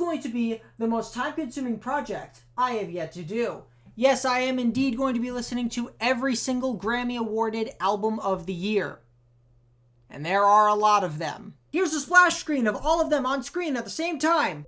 going to be the most time-consuming project I have yet to do. Yes, I am indeed going to be listening to every single Grammy-awarded album of the year. And there are a lot of them. Here's a splash screen of all of them on screen at the same time.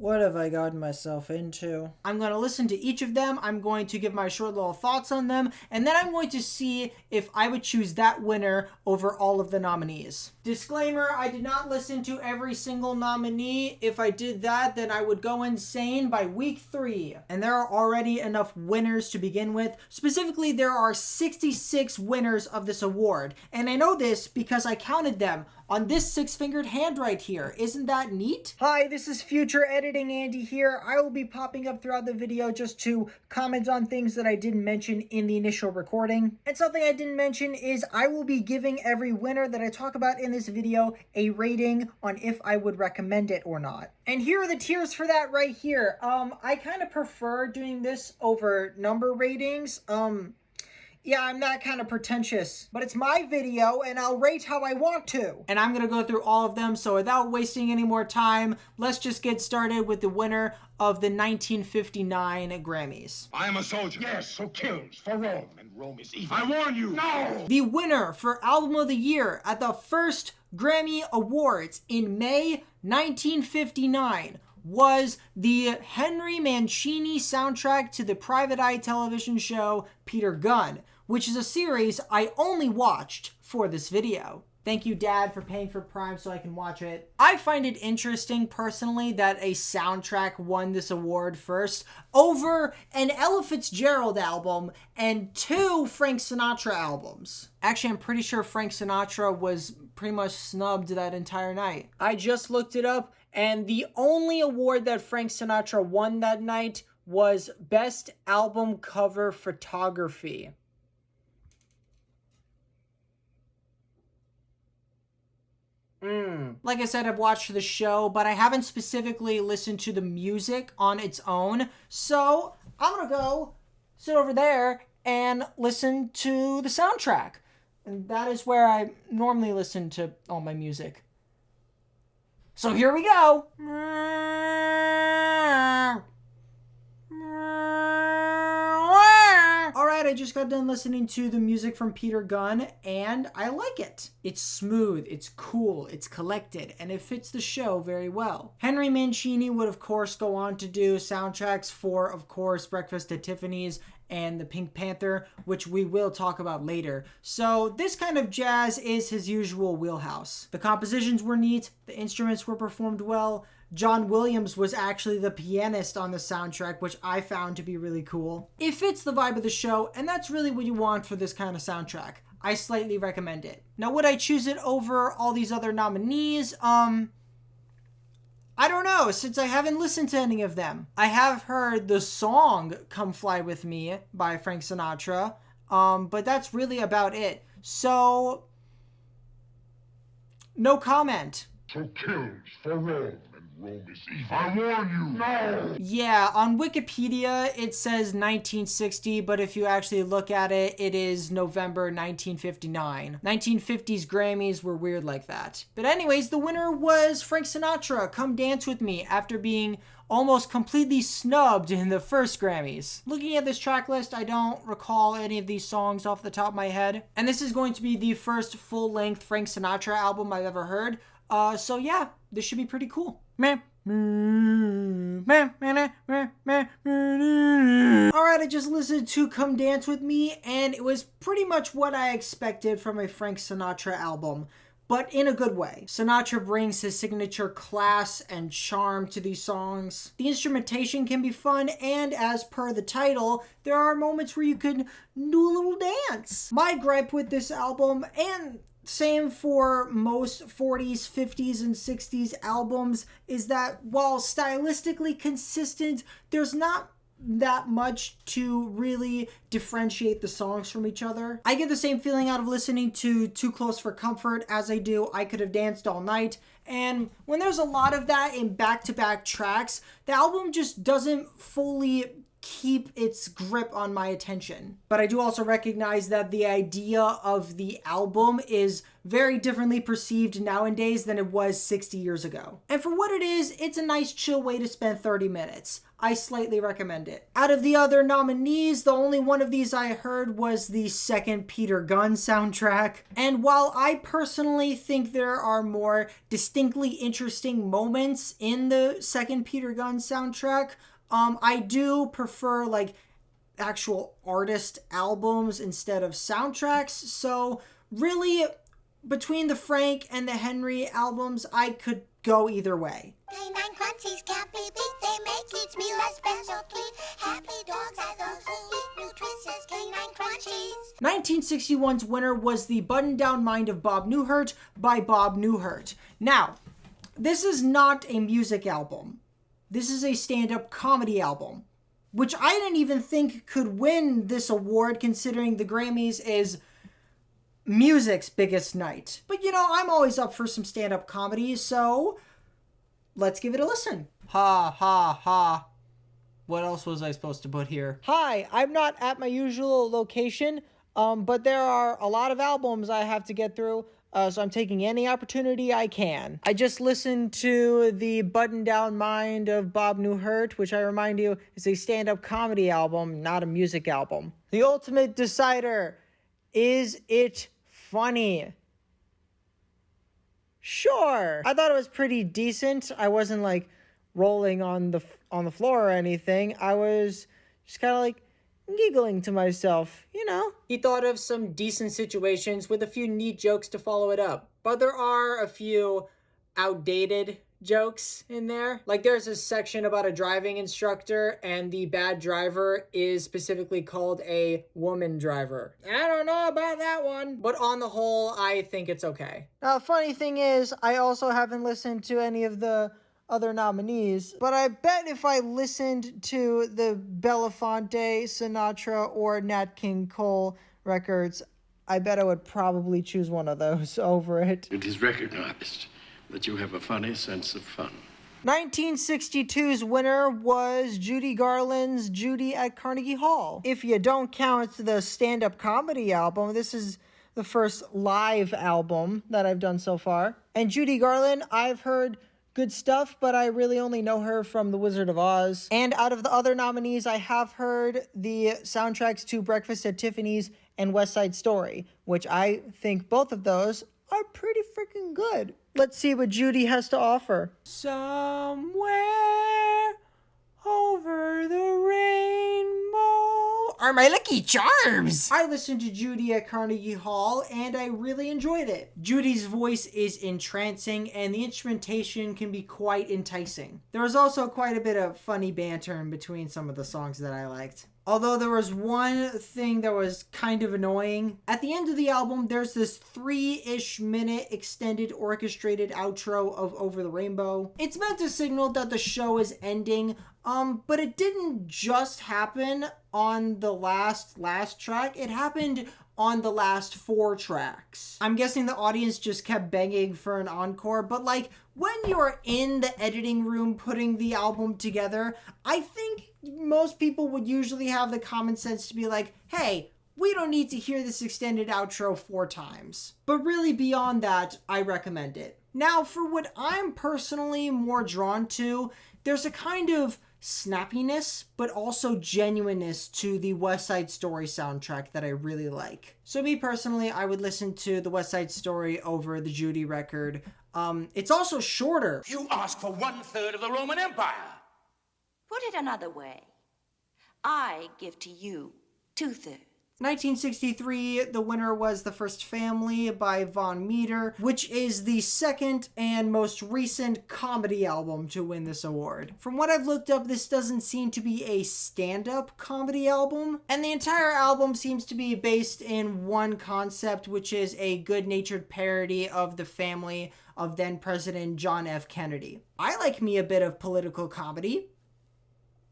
What have I gotten myself into? I'm going to listen to each of them, I'm going to give my short little thoughts on them, and then I'm going to see if I would choose that winner over all of the nominees. Disclaimer, I did not listen to every single nominee. If I did that, then I would go insane by week 3. And there are already enough winners to begin with. Specifically, there are 66 winners of this award. And I know this because I counted them on this 6-fingered hand right here. Isn't that neat? Hi, this is Future Editing Andy here. I will be popping up throughout the video just to comment on things that I didn't mention in the initial recording. And something I didn't mention is I will be giving every winner that I talk about in this video a rating on if I would recommend it or not. And here are the tiers for that right here. I kind of prefer doing this over number ratings. Yeah, I'm that kind of pretentious, but it's my video and I'll rate how I want to. And I'm gonna go through all of them, so without wasting any more time, let's just get started with the winner of the 1959 Grammys. I am a soldier. Yes, who kills for Rome, and Rome is evil. I warn you, no! The winner for Album of the Year at the first Grammy Awards in May 1959 was the Henry Mancini soundtrack to the Private Eye television show Peter Gunn, which is a series I only watched for this video. Thank you, Dad, for paying for Prime so I can watch it. I find it interesting, personally, that a soundtrack won this award first over an Ella Fitzgerald album and 2 Frank Sinatra albums. Actually, I'm pretty sure Frank Sinatra was pretty much snubbed that entire night. I just looked it up, and the only award that Frank Sinatra won that night was Best Album Cover Photography. Like I said, I've watched the show, but I haven't specifically listened to the music on its own. So I'm gonna go sit over there and listen to the soundtrack. And that is where I normally listen to all my music. So here we go. Alright, I just got done listening to the music from Peter Gunn, and I like it. It's smooth, it's cool, it's collected, and it fits the show very well. Henry Mancini would, of course, go on to do soundtracks for, of course, Breakfast at Tiffany's and the Pink Panther, which we will talk about later. So this kind of jazz is his usual wheelhouse. The compositions were neat, the instruments were performed well. John Williams was actually the pianist on the soundtrack, which I found to be really cool. It fits the vibe of the show, and that's really what you want for this kind of soundtrack. I slightly recommend it. Now, would I choose it over all these other nominees? I don't know, since I haven't listened to any of them. I have heard the song Come Fly With Me by Frank Sinatra, but that's really about it. So, no comment. So kills for Rome, and Rome is evil. I warn you, no! Yeah, on Wikipedia it says 1960, but if you actually look at it, it is November 1959. 1950s Grammys were weird like that. But anyways, the winner was Frank Sinatra, Come Dance With Me, after being almost completely snubbed in the first Grammys. Looking at this track list, I don't recall any of these songs off the top of my head. And this is going to be the first full-length Frank Sinatra album I've ever heard. So yeah, this should be pretty cool. Alright, I just listened to Come Dance With Me, and it was pretty much what I expected from a Frank Sinatra album, but in a good way. Sinatra brings his signature class and charm to these songs. The instrumentation can be fun, and as per the title, there are moments where you can do a little dance. My gripe with this album, and same for most 40s, 50s, and 60s albums, is that while stylistically consistent, there's not that much to really differentiate the songs from each other. I get the same feeling out of listening to Too Close for Comfort as I do I Could Have Danced All Night, and when there's a lot of that in back-to-back tracks, the album just doesn't fully keep its grip on my attention. But I do also recognize that the idea of the album is very differently perceived nowadays than it was 60 years ago. And for what it is, it's a nice chill way to spend 30 minutes. I slightly recommend it. Out of the other nominees, the only one of these I heard was the second Peter Gunn soundtrack. And while I personally think there are more distinctly interesting moments in the second Peter Gunn soundtrack, I do prefer like actual artist albums instead of soundtracks. So really, between the Frank and the Henry albums, I could go either way. Canine crunchies can't be beat. They make each meal a special treat. Happy dogs are those who eat nutritious canine crunchies. 1961's winner was The Button-Down Mind of Bob Newhart by Bob Newhart. Now, this is not a music album. This is a stand-up comedy album, which I didn't even think could win this award considering the Grammys is music's biggest night. But you know, I'm always up for some stand-up comedy, so let's give it a listen. Ha ha ha. What else was I supposed to put here? Hi, I'm not at my usual location, but there are a lot of albums I have to get through, so I'm taking any opportunity I can. I just listened to The Button-Down Mind of Bob Newhart, which I remind you is a stand-up comedy album, not a music album. The ultimate decider, is it funny? Sure. I thought it was pretty decent. I wasn't like rolling on the floor or anything. I was just kind of like giggling to myself, you know. He thought of some decent situations with a few neat jokes to follow it up. But there are a few outdated jokes in there. Like there's a section about a driving instructor and the bad driver is specifically called a woman driver. I don't know about that one, but on the whole, I think it's okay. Now, the funny thing is, I also haven't listened to any of the other nominees, but I bet if I listened to the Belafonte, Sinatra, or Nat King Cole records, I bet I would probably choose one of those over it. It is recognized that you have a funny sense of fun. 1962's winner was Judy Garland's Judy at Carnegie Hall. If you don't count the stand-up comedy album, this is the first live album that I've done so far. And Judy Garland, I've heard good stuff, but I really only know her from The Wizard of Oz. And out of the other nominees, I have heard the soundtracks to Breakfast at Tiffany's and West Side Story, which I think both of those are pretty freaking good. Let's see what Judy has to offer. Somewhere over the rainbow are my lucky charms. I listened to Judy at Carnegie Hall and I really enjoyed it. Judy's voice is entrancing and the instrumentation can be quite enticing. There was also quite a bit of funny banter in between some of the songs that I liked. Although there was one thing that was kind of annoying. At the end of the album, there's this 3-ish minute extended orchestrated outro of Over the Rainbow. It's meant to signal that the show is ending, but it didn't just happen on the last track. It happened on the last 4 tracks. I'm guessing the audience just kept begging for an encore, but like when you're in the editing room putting the album together, I think most people would usually have the common sense to be like, hey, we don't need to hear this extended outro 4 times. But really beyond that, I recommend it. Now, for what I'm personally more drawn to, there's a kind of snappiness, but also genuineness to the West Side Story soundtrack that I really like. So me personally, I would listen to the West Side Story over the Judy record. It's also shorter. You ask for 1/3 of the Roman Empire. Put it another way. I give to you 2/3. 1963, the winner was The First Family by Von Meter, which is the second and most recent comedy album to win this award. From what I've looked up, this doesn't seem to be a stand-up comedy album, and the entire album seems to be based in one concept, which is a good-natured parody of the family of then-President John F. Kennedy. I like me a bit of political comedy.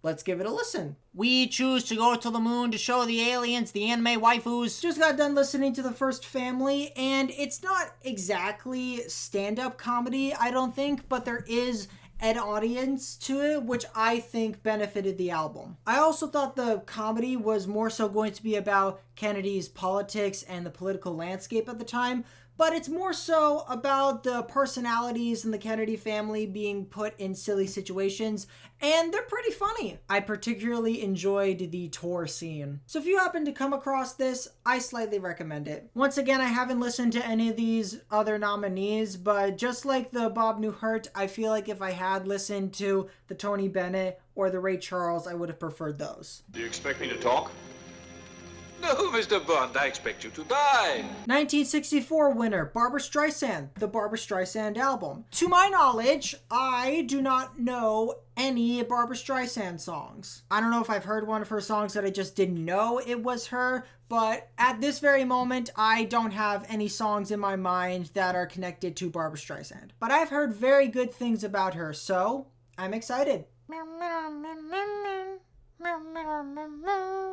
Let's give it a listen. We choose to go to the moon to show the aliens the anime waifus. Just got done listening to The First Family, and it's not exactly stand-up comedy, I don't think, but there is an audience to it, which I think benefited the album. I also thought the comedy was more so going to be about Kennedy's politics and the political landscape at the time, but it's more so about the personalities in the Kennedy family being put in silly situations, and they're pretty funny. I particularly enjoyed the tour scene. So if you happen to come across this, I slightly recommend it. Once again, I haven't listened to any of these other nominees, but just like the Bob Newhart, I feel like if I had listened to the Tony Bennett or the Ray Charles, I would have preferred those. Do you expect me to talk? No, Mr. Bond, I expect you to die. 1964 winner, Barbra Streisand, the Barbra Streisand album. To my knowledge, I do not know any Barbra Streisand songs. I don't know if I've heard one of her songs that I just didn't know it was her, but at this very moment, I don't have any songs in my mind that are connected to Barbra Streisand. But I've heard very good things about her, so I'm excited.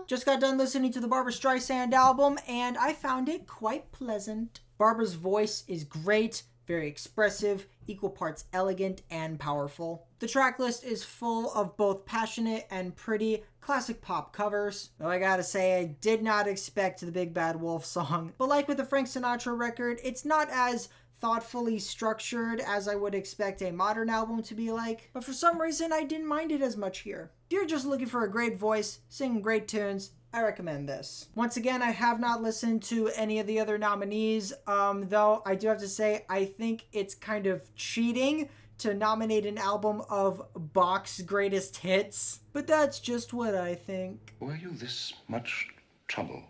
Just got done listening to the Barbra Streisand album, and I found it quite pleasant. Barbara's voice is great, very expressive, equal parts elegant and powerful. The track list is full of both passionate and pretty classic pop covers. Though I gotta say, I did not expect the Big Bad Wolf song. But like with the Frank Sinatra record, it's not as thoughtfully structured as I would expect a modern album to be like, but for some reason I didn't mind it as much here. If you're just looking for a great voice, singing great tunes, I recommend this. Once again, I have not listened to any of the other nominees, though I do have to say I think it's kind of cheating to nominate an album of Bach's greatest hits, but that's just what I think. Were you this much trouble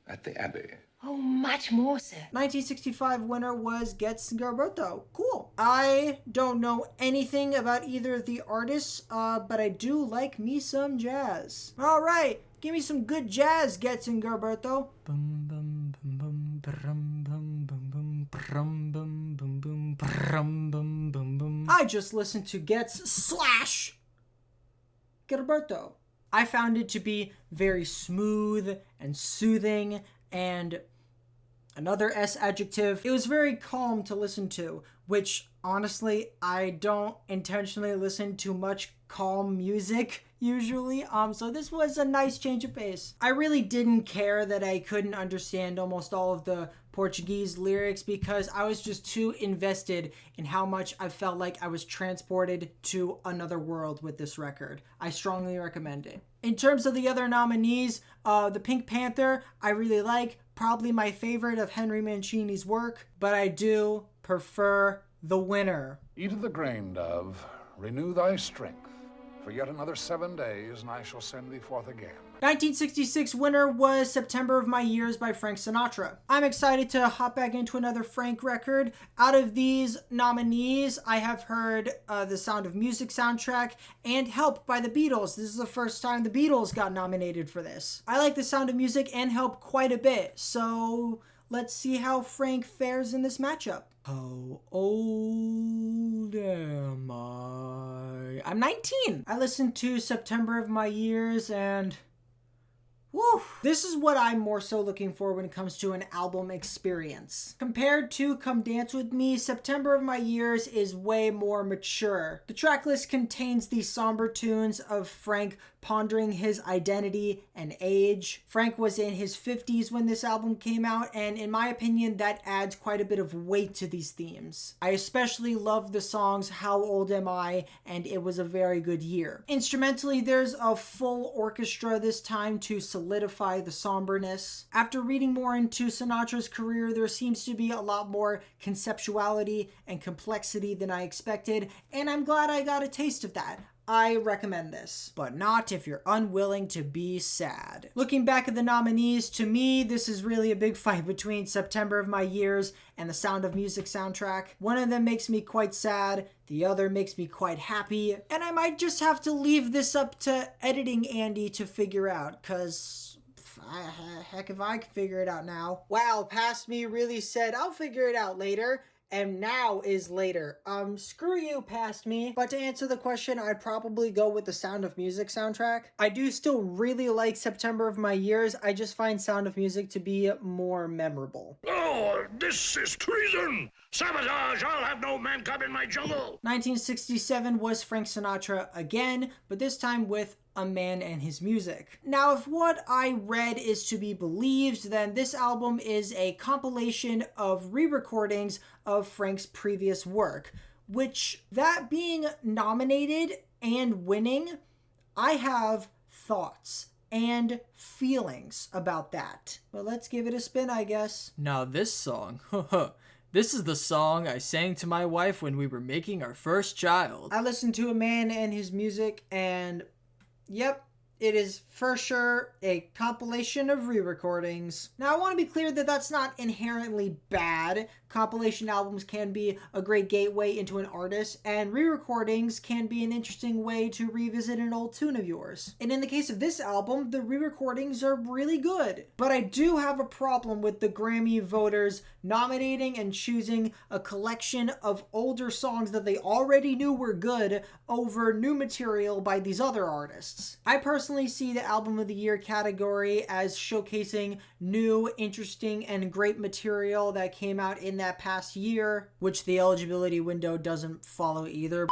at the Abbey? Oh, much more, sir. 1965 winner was Gets Gilberto. Cool. I don't know anything about either of the artists, but I do like me some jazz. All right, give me some good jazz, Gets Gilberto. I just listened to Gets / Gilberto. I found it to be very smooth and soothing, and another S adjective. It was very calm to listen to, which honestly, I don't intentionally listen to much calm music usually. So this was a nice change of pace. I really didn't care that I couldn't understand almost all of the Portuguese lyrics because I was just too invested in how much I felt like I was transported to another world with this record. I strongly recommend it. In terms of the other nominees, the Pink Panther, I really like. Probably my favorite of Henry Mancini's work, but I do prefer the winner. Eat of the grain, dove, renew thy strength. For yet another 7 days, and I shall send thee forth again. 1966 winner was September of My Years by Frank Sinatra. I'm excited to hop back into another Frank record. Out of these nominees, I have heard the Sound of Music soundtrack and Help by the Beatles. This is the first time the Beatles got nominated for this. I like the Sound of Music and Help quite a bit, so let's see how Frank fares in this matchup. How old am I? I'm 19. I listened to September of My Years and woo, this is what I'm more so looking for when it comes to an album experience. Compared to Come Dance With Me, September of My Years is way more mature. The track list contains the somber tunes of Frank pondering his identity and age. Frank was in his 50s when this album came out, and in my opinion, that adds quite a bit of weight to these themes. I especially love the songs How Old Am I and It Was a Very Good Year. Instrumentally, there's a full orchestra this time to solidify the somberness. After reading more into Sinatra's career, there seems to be a lot more conceptuality and complexity than I expected, and I'm glad I got a taste of that. I recommend this, but not if you're unwilling to be sad. Looking back at the nominees, to me, this is really a big fight between September of My Years and the Sound of Music soundtrack. One of them makes me quite sad, the other makes me quite happy, and I might just have to leave this up to editing Andy to figure out, cause heck if I can figure it out now. Wow, past me really said, I'll figure it out later. and now is later. Screw you, past me. But to answer the question, I'd probably go with the Sound of Music soundtrack. I do still really like September of My Years. I just find Sound of Music to be more memorable. Oh, this is treason! Sabotage! I'll have no man cub in my jungle! 1967 was Frank Sinatra again, but this time with A Man and His Music. Now, if what I read is to be believed, then this album is a compilation of re-recordings of Frank's previous work, which, that being nominated and winning, I have thoughts and feelings about that. But let's give it a spin, I guess. Now this song, this is the song I sang to my wife when we were making our first child. I listened to A Man and His Music, and yep, it is for sure a compilation of re-recordings. Now, I want to be clear that that's not inherently bad. Compilation albums can be a great gateway into an artist, and re-recordings can be an interesting way to revisit an old tune of yours. And in the case of this album, the re-recordings are really good. But I do have a problem with the Grammy voters nominating and choosing a collection of older songs that they already knew were good over new material by these other artists. I personally see the Album of the Year category as showcasing new, interesting, and great material that came out in that past year, which the eligibility window doesn't follow either.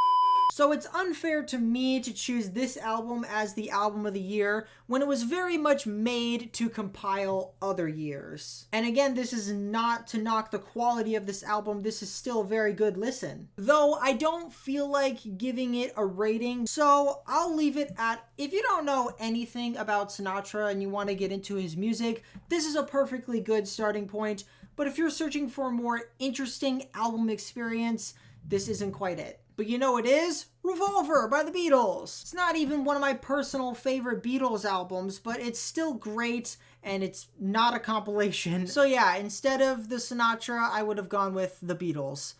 So it's unfair to me to choose this album as the Album of the Year when it was very much made to compile other years. And again, this is not to knock the quality of this album. This is still a very good listen. Though I don't feel like giving it a rating, so I'll leave it at, if you don't know anything about Sinatra and you want to get into his music, this is a perfectly good starting point. But if you're searching for a more interesting album experience, this isn't quite it. But you know it is? Revolver by the Beatles. It's not even one of my personal favorite Beatles albums, but it's still great, and it's not a compilation. So yeah, instead of the Sinatra, I would have gone with the Beatles.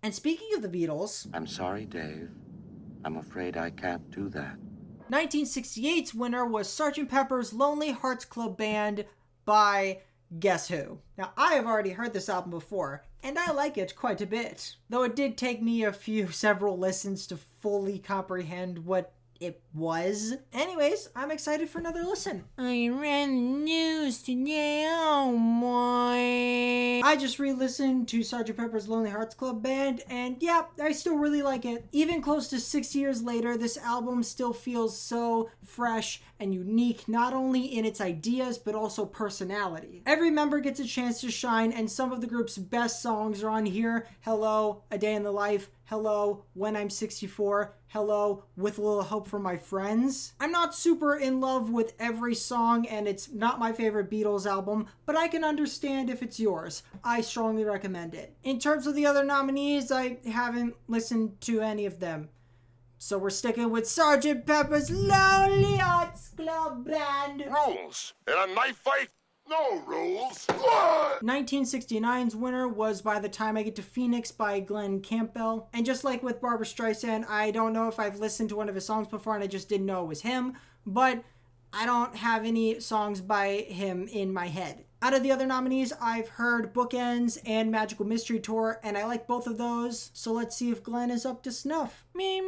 And speaking of the Beatles... I'm sorry, Dave. I'm afraid I can't do that. 1968's winner was Sgt. Pepper's Lonely Hearts Club Band by... guess who? Now, I have already heard this album before, and I like it quite a bit. Though it did take me several listens to fully comprehend what it was. Anyways, I'm excited for another listen. I read the news today, oh boy. I just re-listened to Sgt. Pepper's Lonely Hearts Club Band, and yeah, I still really like it. Even close to 6 years later, this album still feels so fresh and unique, not only in its ideas, but also personality. Every member gets a chance to shine, and some of the group's best songs are on here. Hello, A Day in the Life. Hello, When I'm 64. Hello, With a Little Hope for My Friends. I'm not super in love with every song, and it's not my favorite Beatles album, but I can understand if it's yours. I strongly recommend it. In terms of the other nominees, I haven't listened to any of them. So we're sticking with Sgt. Pepper's Lonely Hearts Club Band. Rules! In a knife fight, no rules! 1969's winner was By the Time I Get to Phoenix by Glenn Campbell. And just like with Barbra Streisand, I don't know if I've listened to one of his songs before and I just didn't know it was him, but I don't have any songs by him in my head. Out of the other nominees, I've heard Bookends and Magical Mystery Tour, and I like both of those, so let's see if Glenn is up to snuff. Me.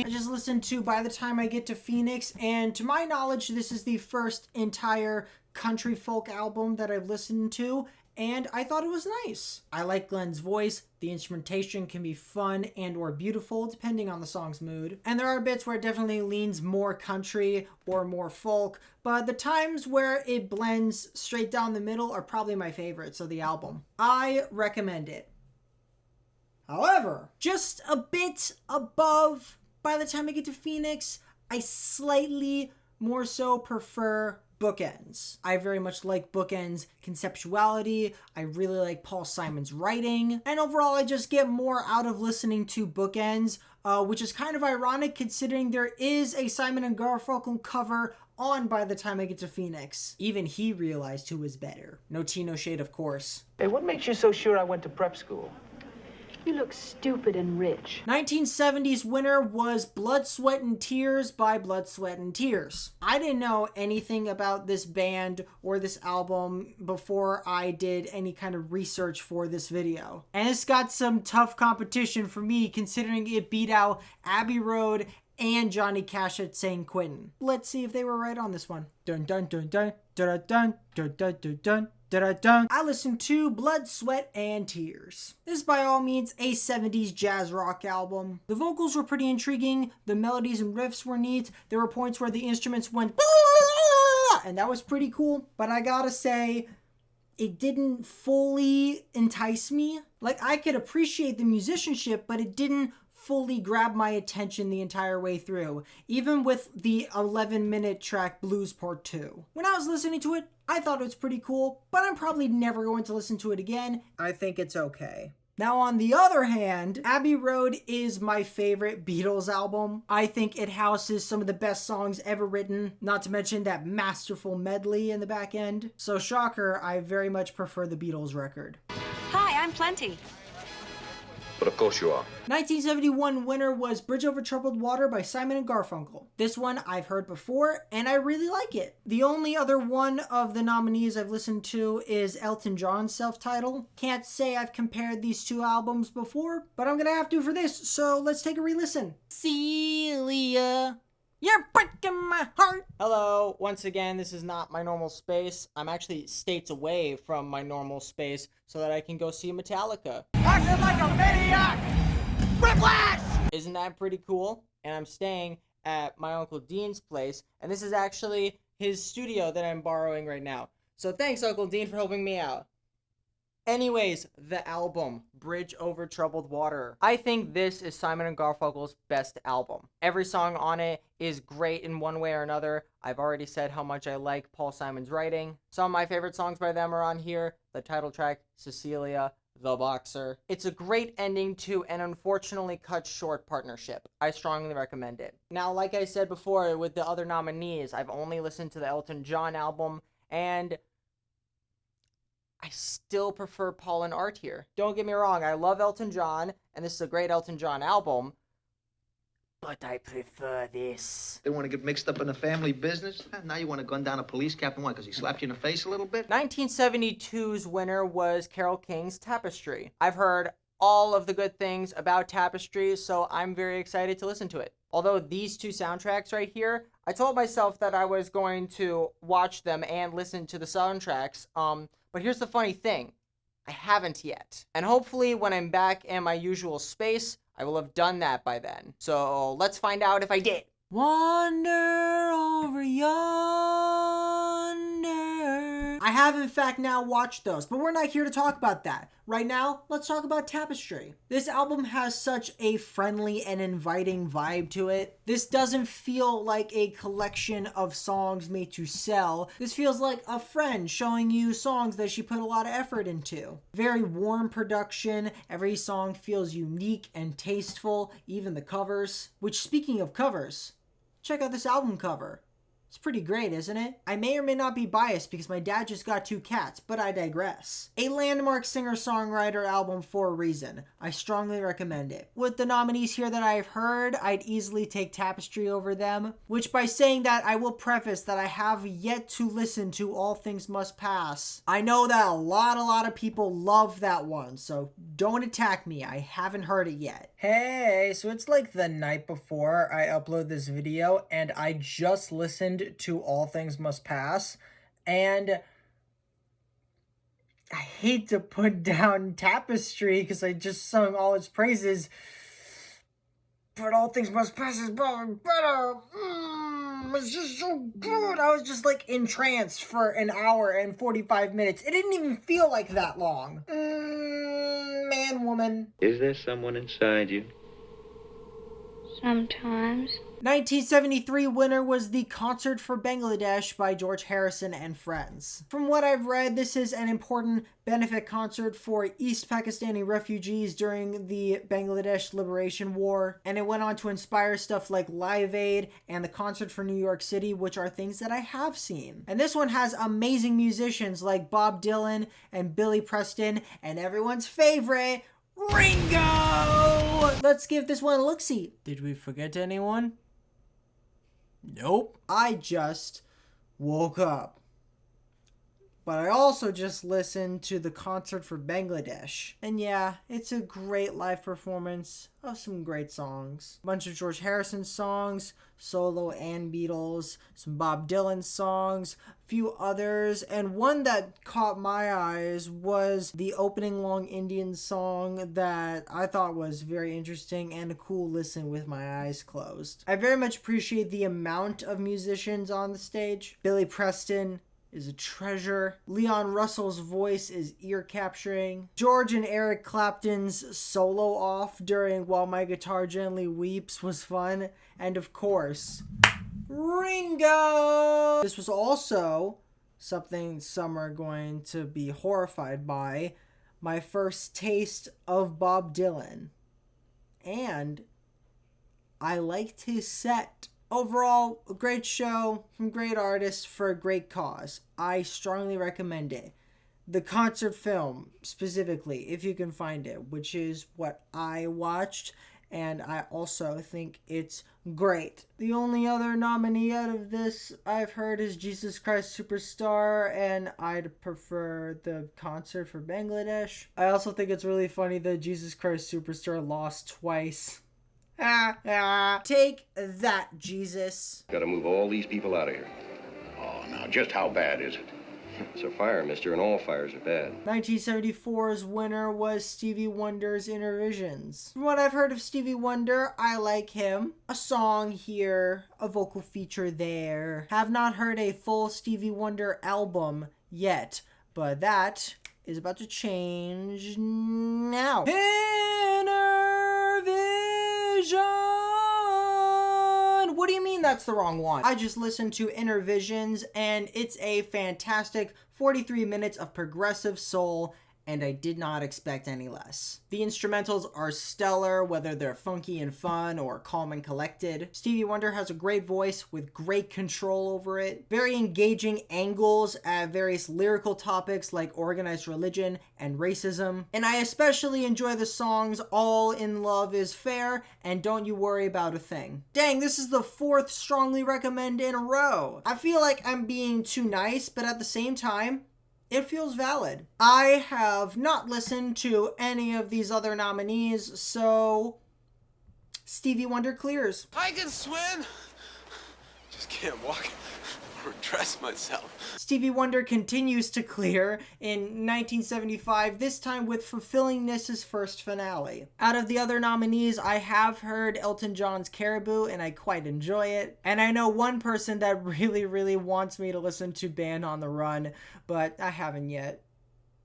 I just listened to By the Time I Get to Phoenix, and to my knowledge, this is the first entire country folk album that I've listened to, and I thought it was nice. I like Glenn's voice. The instrumentation can be fun and or beautiful depending on the song's mood. And there are bits where it definitely leans more country or more folk, but the times where it blends straight down the middle are probably my favorites of the album. I recommend it. However, just a bit above By the Time I Get to Phoenix, I slightly more so prefer Bookends. I very much like Bookends' conceptuality. I really like Paul Simon's writing. And overall, I just get more out of listening to Bookends, which is kind of ironic considering there is a Simon and Garfunkel cover on By the Time I Get to Phoenix. Even he realized who was better. No tea, no shade, of course. Hey, what makes you so sure I went to prep school? You look stupid and rich. 1970's winner was Blood, Sweat, and Tears by Blood, Sweat, and Tears. I didn't know anything about this band or this album before I did any kind of research for this video. And it's got some tough competition for me considering it beat out Abbey Road and Johnny Cash at San Quentin. Let's see if they were right on this one. Dun dun dun dun dun dun dun dun dun dun. Da-da-dun. I listened to Blood, Sweat, and Tears. This is by all means a 70s jazz rock album. The vocals were pretty intriguing, the melodies and riffs were neat, there were points where the instruments went and that was pretty cool, but I gotta say, it didn't fully entice me. Like, I could appreciate the musicianship, but it didn't fully grab my attention the entire way through, even with the 11-minute track Blues Part 2. When I was listening to it, I thought it was pretty cool, but I'm probably never going to listen to it again. I think it's okay. Now, on the other hand, Abbey Road is my favorite Beatles album. I think it houses some of the best songs ever written, not to mention that masterful medley in the back end. So shocker, I very much prefer the Beatles record. Hi, I'm Plenty. But of course you are. 1971 winner was Bridge Over Troubled Water by Simon & Garfunkel. This one I've heard before, and I really like it. The only other one of the nominees I've listened to is Elton John's self-titled. Can't say I've compared these two albums before, but I'm gonna have to for this, so let's take a re-listen. Celia, you're breaking my heart. Hello, once again, this is not my normal space. I'm actually states away from my normal space so that I can go see Metallica. Acting like a maniac! Whiplash! Isn't that pretty cool? And I'm staying at my Uncle Dean's place, and this is actually his studio that I'm borrowing right now. So thanks, Uncle Dean, for helping me out. Anyways, the album, Bridge Over Troubled Water. I think this is Simon & Garfunkel's best album. Every song on it is great in one way or another. I've already said how much I like Paul Simon's writing. Some of my favorite songs by them are on here. The title track, Cecilia, The Boxer. It's a great ending to an unfortunately cut short partnership. I strongly recommend it. Now, like I said before with the other nominees, I've only listened to the Elton John album, and I still prefer Paul and Art here. Don't get me wrong, I love Elton John, and this is a great Elton John album, but I prefer this. They want to get mixed up in the family business? Now you want to gun down a police captain, why, because he slapped you in the face a little bit? 1972's winner was Carole King's Tapestry. I've heard all of the good things about Tapestry, so I'm very excited to listen to it. Although these two soundtracks right here, I told myself that I was going to watch them and listen to the soundtracks, but here's the funny thing. I haven't yet. And hopefully when I'm back in my usual space, I will have done that by then. So let's find out if I did. Wander over yonder. I have in fact now watched those, but we're not here to talk about that. Right now, let's talk about Tapestry. This album has such a friendly and inviting vibe to it. This doesn't feel like a collection of songs made to sell. This feels like a friend showing you songs that she put a lot of effort into. Very warm production. Every song feels unique and tasteful, even the covers. Which, speaking of covers, check out this album cover. It's pretty great, isn't it? I may or may not be biased because my dad just got 2 cats, but I digress. A landmark singer-songwriter album for a reason. I strongly recommend it. With the nominees here that I've heard, I'd easily take Tapestry over them, which by saying that, I will preface that I have yet to listen to All Things Must Pass. I know that a lot of people love that one, so don't attack me. I haven't heard it yet. Hey, so it's like the night before I upload this video, and I just listened to All Things Must Pass, and I hate to put down Tapestry because I just sung all its praises, but All Things Must Pass is better. It's just so good. I was just like entranced for an hour and 45 minutes. It didn't even feel like that long. Man, woman. Is there someone inside you? Sometimes. 1973 winner was The Concert for Bangladesh by George Harrison and Friends. From what I've read, this is an important benefit concert for East Pakistani refugees during the Bangladesh Liberation War, and it went on to inspire stuff like Live Aid and the Concert for New York City, which are things that I have seen. And this one has amazing musicians like Bob Dylan and Billy Preston, and everyone's favorite, Ringo! Let's give this one a look-see. Did we forget anyone? Nope. I just woke up. But I also just listened to the concert for Bangladesh. And yeah, it's a great live performance of some great songs. A bunch of George Harrison songs, solo and Beatles, some Bob Dylan songs, a few others, and one that caught my eyes was the opening Long Indian song that I thought was very interesting and a cool listen with my eyes closed. I very much appreciate the amount of musicians on the stage. Billy Preston is a treasure. Leon Russell's voice is ear-capturing. George and Eric Clapton's solo off during While My Guitar Gently Weeps was fun. And of course, Ringo! This was also something some are going to be horrified by. My first taste of Bob Dylan. And I liked his set. Overall, a great show from great artists for a great cause. I strongly recommend it. The concert film, specifically, if you can find it, which is what I watched, and I also think it's great. The only other nominee out of this I've heard is Jesus Christ Superstar, and I'd prefer the concert for Bangladesh. I also think it's really funny that Jesus Christ Superstar lost twice. Take that, Jesus. Gotta move all these people out of here. Oh, now, just how bad is it? It's a fire, mister, and all fires are bad. 1974's winner was Stevie Wonder's Intervisions. From what I've heard of Stevie Wonder, I like him. A song here, a vocal feature there. Have not heard a full Stevie Wonder album yet, but that is about to change now. What do you mean that's the wrong one? I just listened to Intervisions and it's a fantastic 43 minutes of progressive soul, and I did not expect any less. The instrumentals are stellar, whether they're funky and fun or calm and collected. Stevie Wonder has a great voice with great control over it. Very engaging angles at various lyrical topics like organized religion and racism. And I especially enjoy the songs All in Love is Fair and Don't You Worry About a Thing. Dang, this is the fourth strongly recommend in a row. I feel like I'm being too nice, but at the same time, it feels valid. I have not listened to any of these other nominees, so Stevie Wonder clears. I can swim, just can't walk or dress myself. Stevie Wonder continues to clear in 1975, this time with Fulfillingness's first finale. Out of the other nominees, I have heard Elton John's Caribou, and I quite enjoy it. And I know one person that really wants me to listen to Band on the Run, but I haven't yet.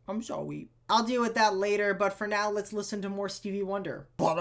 I'm sorry. I'll deal with that later, but for now, let's listen to more Stevie Wonder. I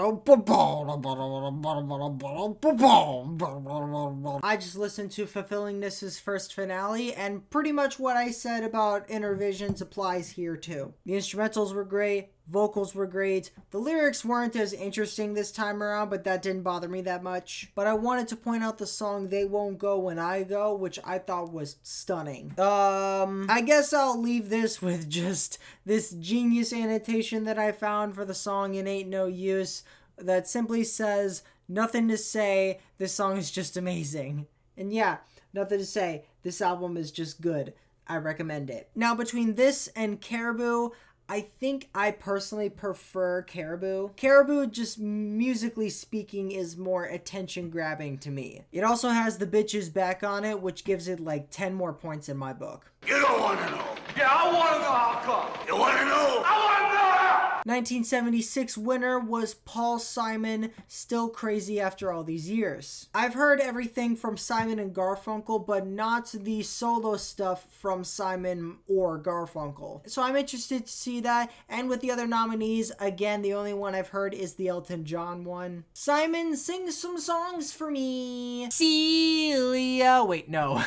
just listened to Fulfillingness's first finale, and pretty much what I said about Intervisions applies here too. The instrumentals were great, vocals were great. The lyrics weren't as interesting this time around, but that didn't bother me that much. But I wanted to point out the song They Won't Go When I Go, which I thought was stunning. I guess I'll leave this with just this genius annotation that I found for the song It Ain't No Use that simply says, nothing to say, this song is just amazing. And yeah, nothing to say, this album is just good. I recommend it. Now, between this and Caribou, I think I personally prefer Caribou. Caribou, just musically speaking, is more attention-grabbing to me. It also has the bitches back on it, which gives it like 10 more points in my book. You don't want to know. Yeah, I want to know how come. You want to know? I want to know how. 1976 winner was Paul Simon, Still Crazy After All These Years. I've heard everything from Simon and Garfunkel, but not the solo stuff from Simon or Garfunkel. So I'm interested to see that, and with the other nominees, again, the only one I've heard is the Elton John one. Simon, sing some songs for me. Celia. Wait, no.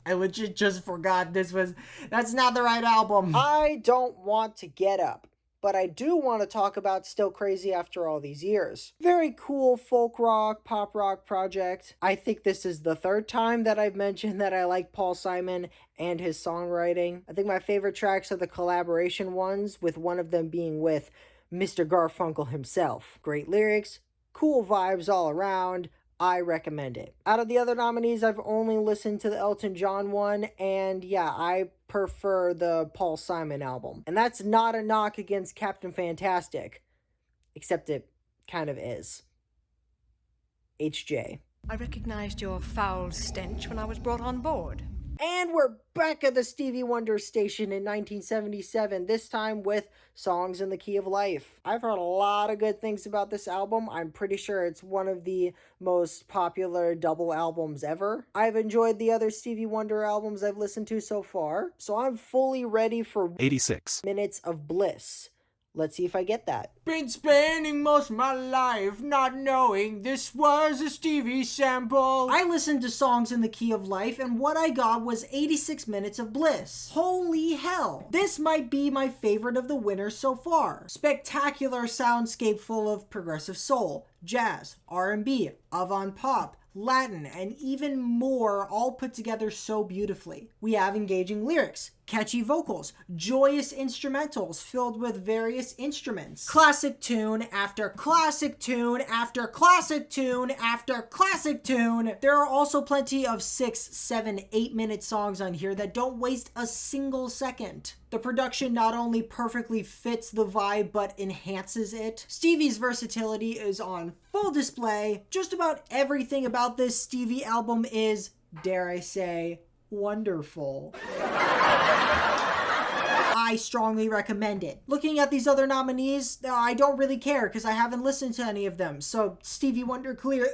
I legit just forgot that's not the right album. I don't want to get up, but I do want to talk about Still Crazy After All These Years. Very cool folk rock, pop rock project. I think this is the third time that I've mentioned that I like Paul Simon and his songwriting. I think my favorite tracks are the collaboration ones, with one of them being with Mr. Garfunkel himself. Great lyrics, cool vibes all around. I recommend it. Out of the other nominees, I've only listened to the Elton John one, and yeah, I prefer the Paul Simon album. And that's not a knock against Captain Fantastic, except it kind of is. HJ. I recognized your foul stench when I was brought on board. And we're back at the Stevie Wonder station in 1977, this time with Songs in the Key of Life. I've heard a lot of good things about this album. I'm pretty sure it's one of the most popular double albums ever. I've enjoyed the other Stevie Wonder albums I've listened to so far, so I'm fully ready for 86 minutes of bliss. Let's see if I get that. Been spending most of my life not knowing this was a Stevie sample. I listened to Songs in the Key of Life, and what I got was 86 minutes of bliss. Holy hell. This might be my favorite of the winners so far. Spectacular soundscape full of progressive soul, jazz, R&B, avant-pop, Latin, and even more, all put together so beautifully. We have engaging lyrics, catchy vocals, joyous instrumentals filled with various instruments. Classic tune after classic tune after classic tune after classic tune. There are also plenty of 6, 7, 8-minute songs on here that don't waste a single second. The production not only perfectly fits the vibe, but enhances it. Stevie's versatility is on full display. Just about everything about this Stevie album is, dare I say, wonderful. I strongly recommend it. Looking at these other nominees, I don't really care because I haven't listened to any of them. So Stevie Wonder clear.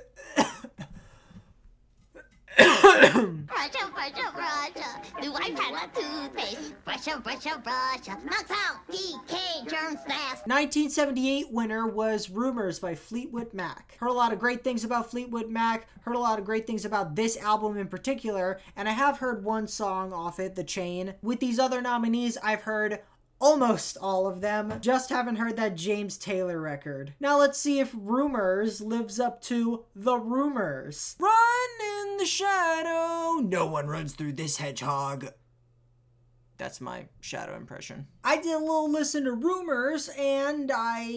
Do I have a toothpaste? Brush, knocks out DK germs fast. 1978 winner was Rumors by Fleetwood Mac. Heard a lot of great things about Fleetwood Mac, heard a lot of great things about this album in particular, and I have heard one song off it, The Chain. With these other nominees, I've heard almost all of them, just haven't heard that James Taylor record. Now let's see if Rumors lives up to the rumors. Run in the shadow, no one runs through this hedgehog. That's my Shadow impression. I did a little listen to Rumors, and I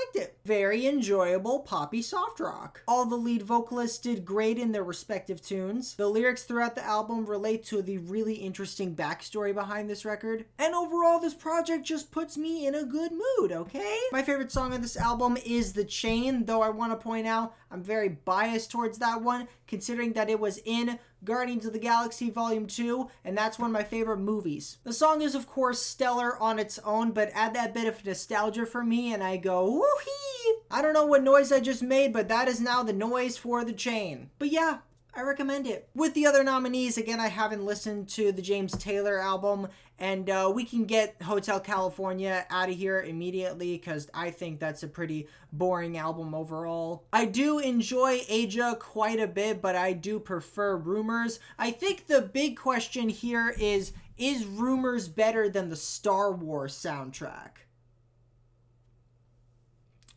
liked it. Very enjoyable poppy soft rock. All the lead vocalists did great in their respective tunes. The lyrics throughout the album relate to the really interesting backstory behind this record. And overall, this project just puts me in a good mood, okay? My favorite song on this album is The Chain, though I want to point out I'm very biased towards that one, considering that it was in Guardians of the Galaxy Volume 2, and that's one of my favorite movies. The song is, of course, stellar on its own, but add that bit of nostalgia for me, and I go, woohee! I don't know what noise I just made, but that is now the noise for The Chain. But yeah, I recommend it. With the other nominees, again, I haven't listened to the James Taylor album, and we can get Hotel California out of here immediately because I think that's a pretty boring album overall. I do enjoy Aja quite a bit, but I do prefer Rumors. I think the big question here is Rumors better than the Star Wars soundtrack?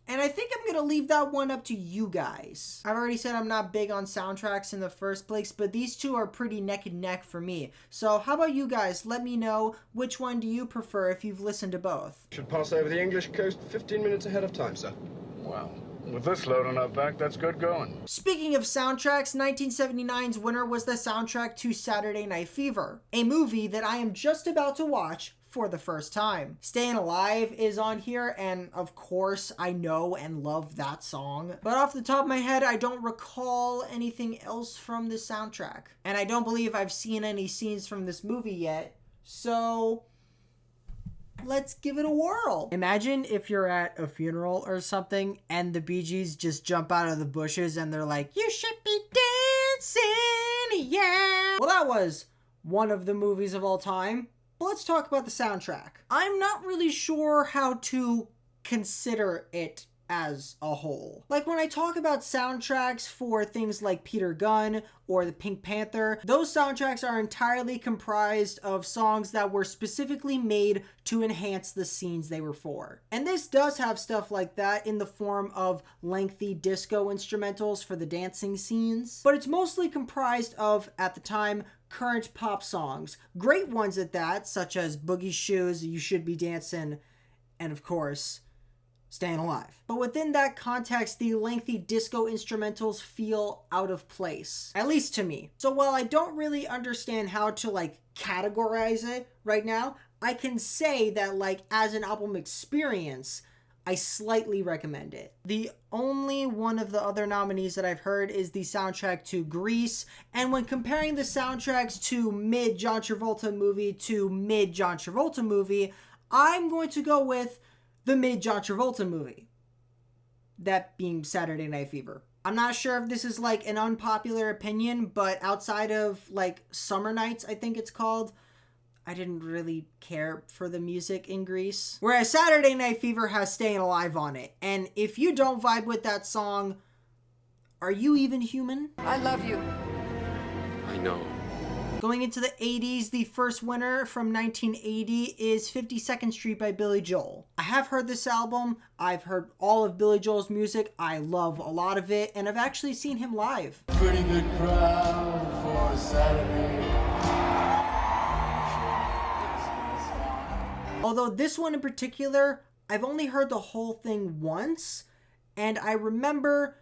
And I think I'm going to leave that one up to you guys. I've already said I'm not big on soundtracks in the first place, but these two are pretty neck and neck for me. So how about you guys? Let me know, which one do you prefer if you've listened to both? Should pass over the English coast 15 minutes ahead of time, sir. Wow. With this load on our back, that's good going. Speaking of soundtracks, 1979's winner was the soundtrack to Saturday Night Fever, a movie that I am just about to watch for the first time. Staying Alive is on here, and of course I know and love that song. But off the top of my head, I don't recall anything else from this soundtrack. And I don't believe I've seen any scenes from this movie yet. So let's give it a whirl. Imagine if you're at a funeral or something and the Bee Gees just jump out of the bushes and they're like, "You should be dancing, yeah." Well, that was one of the movies of all time. But let's talk about the soundtrack. I'm not really sure how to consider it as a whole. Like when I talk about soundtracks for things like Peter Gunn or the Pink Panther, those soundtracks are entirely comprised of songs that were specifically made to enhance the scenes they were for. And this does have stuff like that in the form of lengthy disco instrumentals for the dancing scenes, but it's mostly comprised of, at the time, current pop songs. Great ones at that, such as Boogie Shoes, You Should Be Dancing, and of course, Staying Alive. But within that context, the lengthy disco instrumentals feel out of place, at least to me. So while I don't really understand how to categorize it right now, I can say that as an album experience, I slightly recommend it. The only one of the other nominees that I've heard is the soundtrack to Grease, and when comparing the soundtracks to mid-John Travolta movie to mid-John Travolta movie, I'm going to go with the mid-John Travolta movie. That being Saturday Night Fever. I'm not sure if this is an unpopular opinion, but outside of Summer Nights, I think it's called, I didn't really care for the music in Grease. Whereas Saturday Night Fever has Staying Alive on it. And if you don't vibe with that song, are you even human? I love you. I know. Going into the 80s, the first winner from 1980 is 52nd Street by Billy Joel. I have heard this album. I've heard all of Billy Joel's music. I love a lot of it, and I've actually seen him live. Pretty good crowd for Saturday. Although this one in particular, I've only heard the whole thing once, and I remember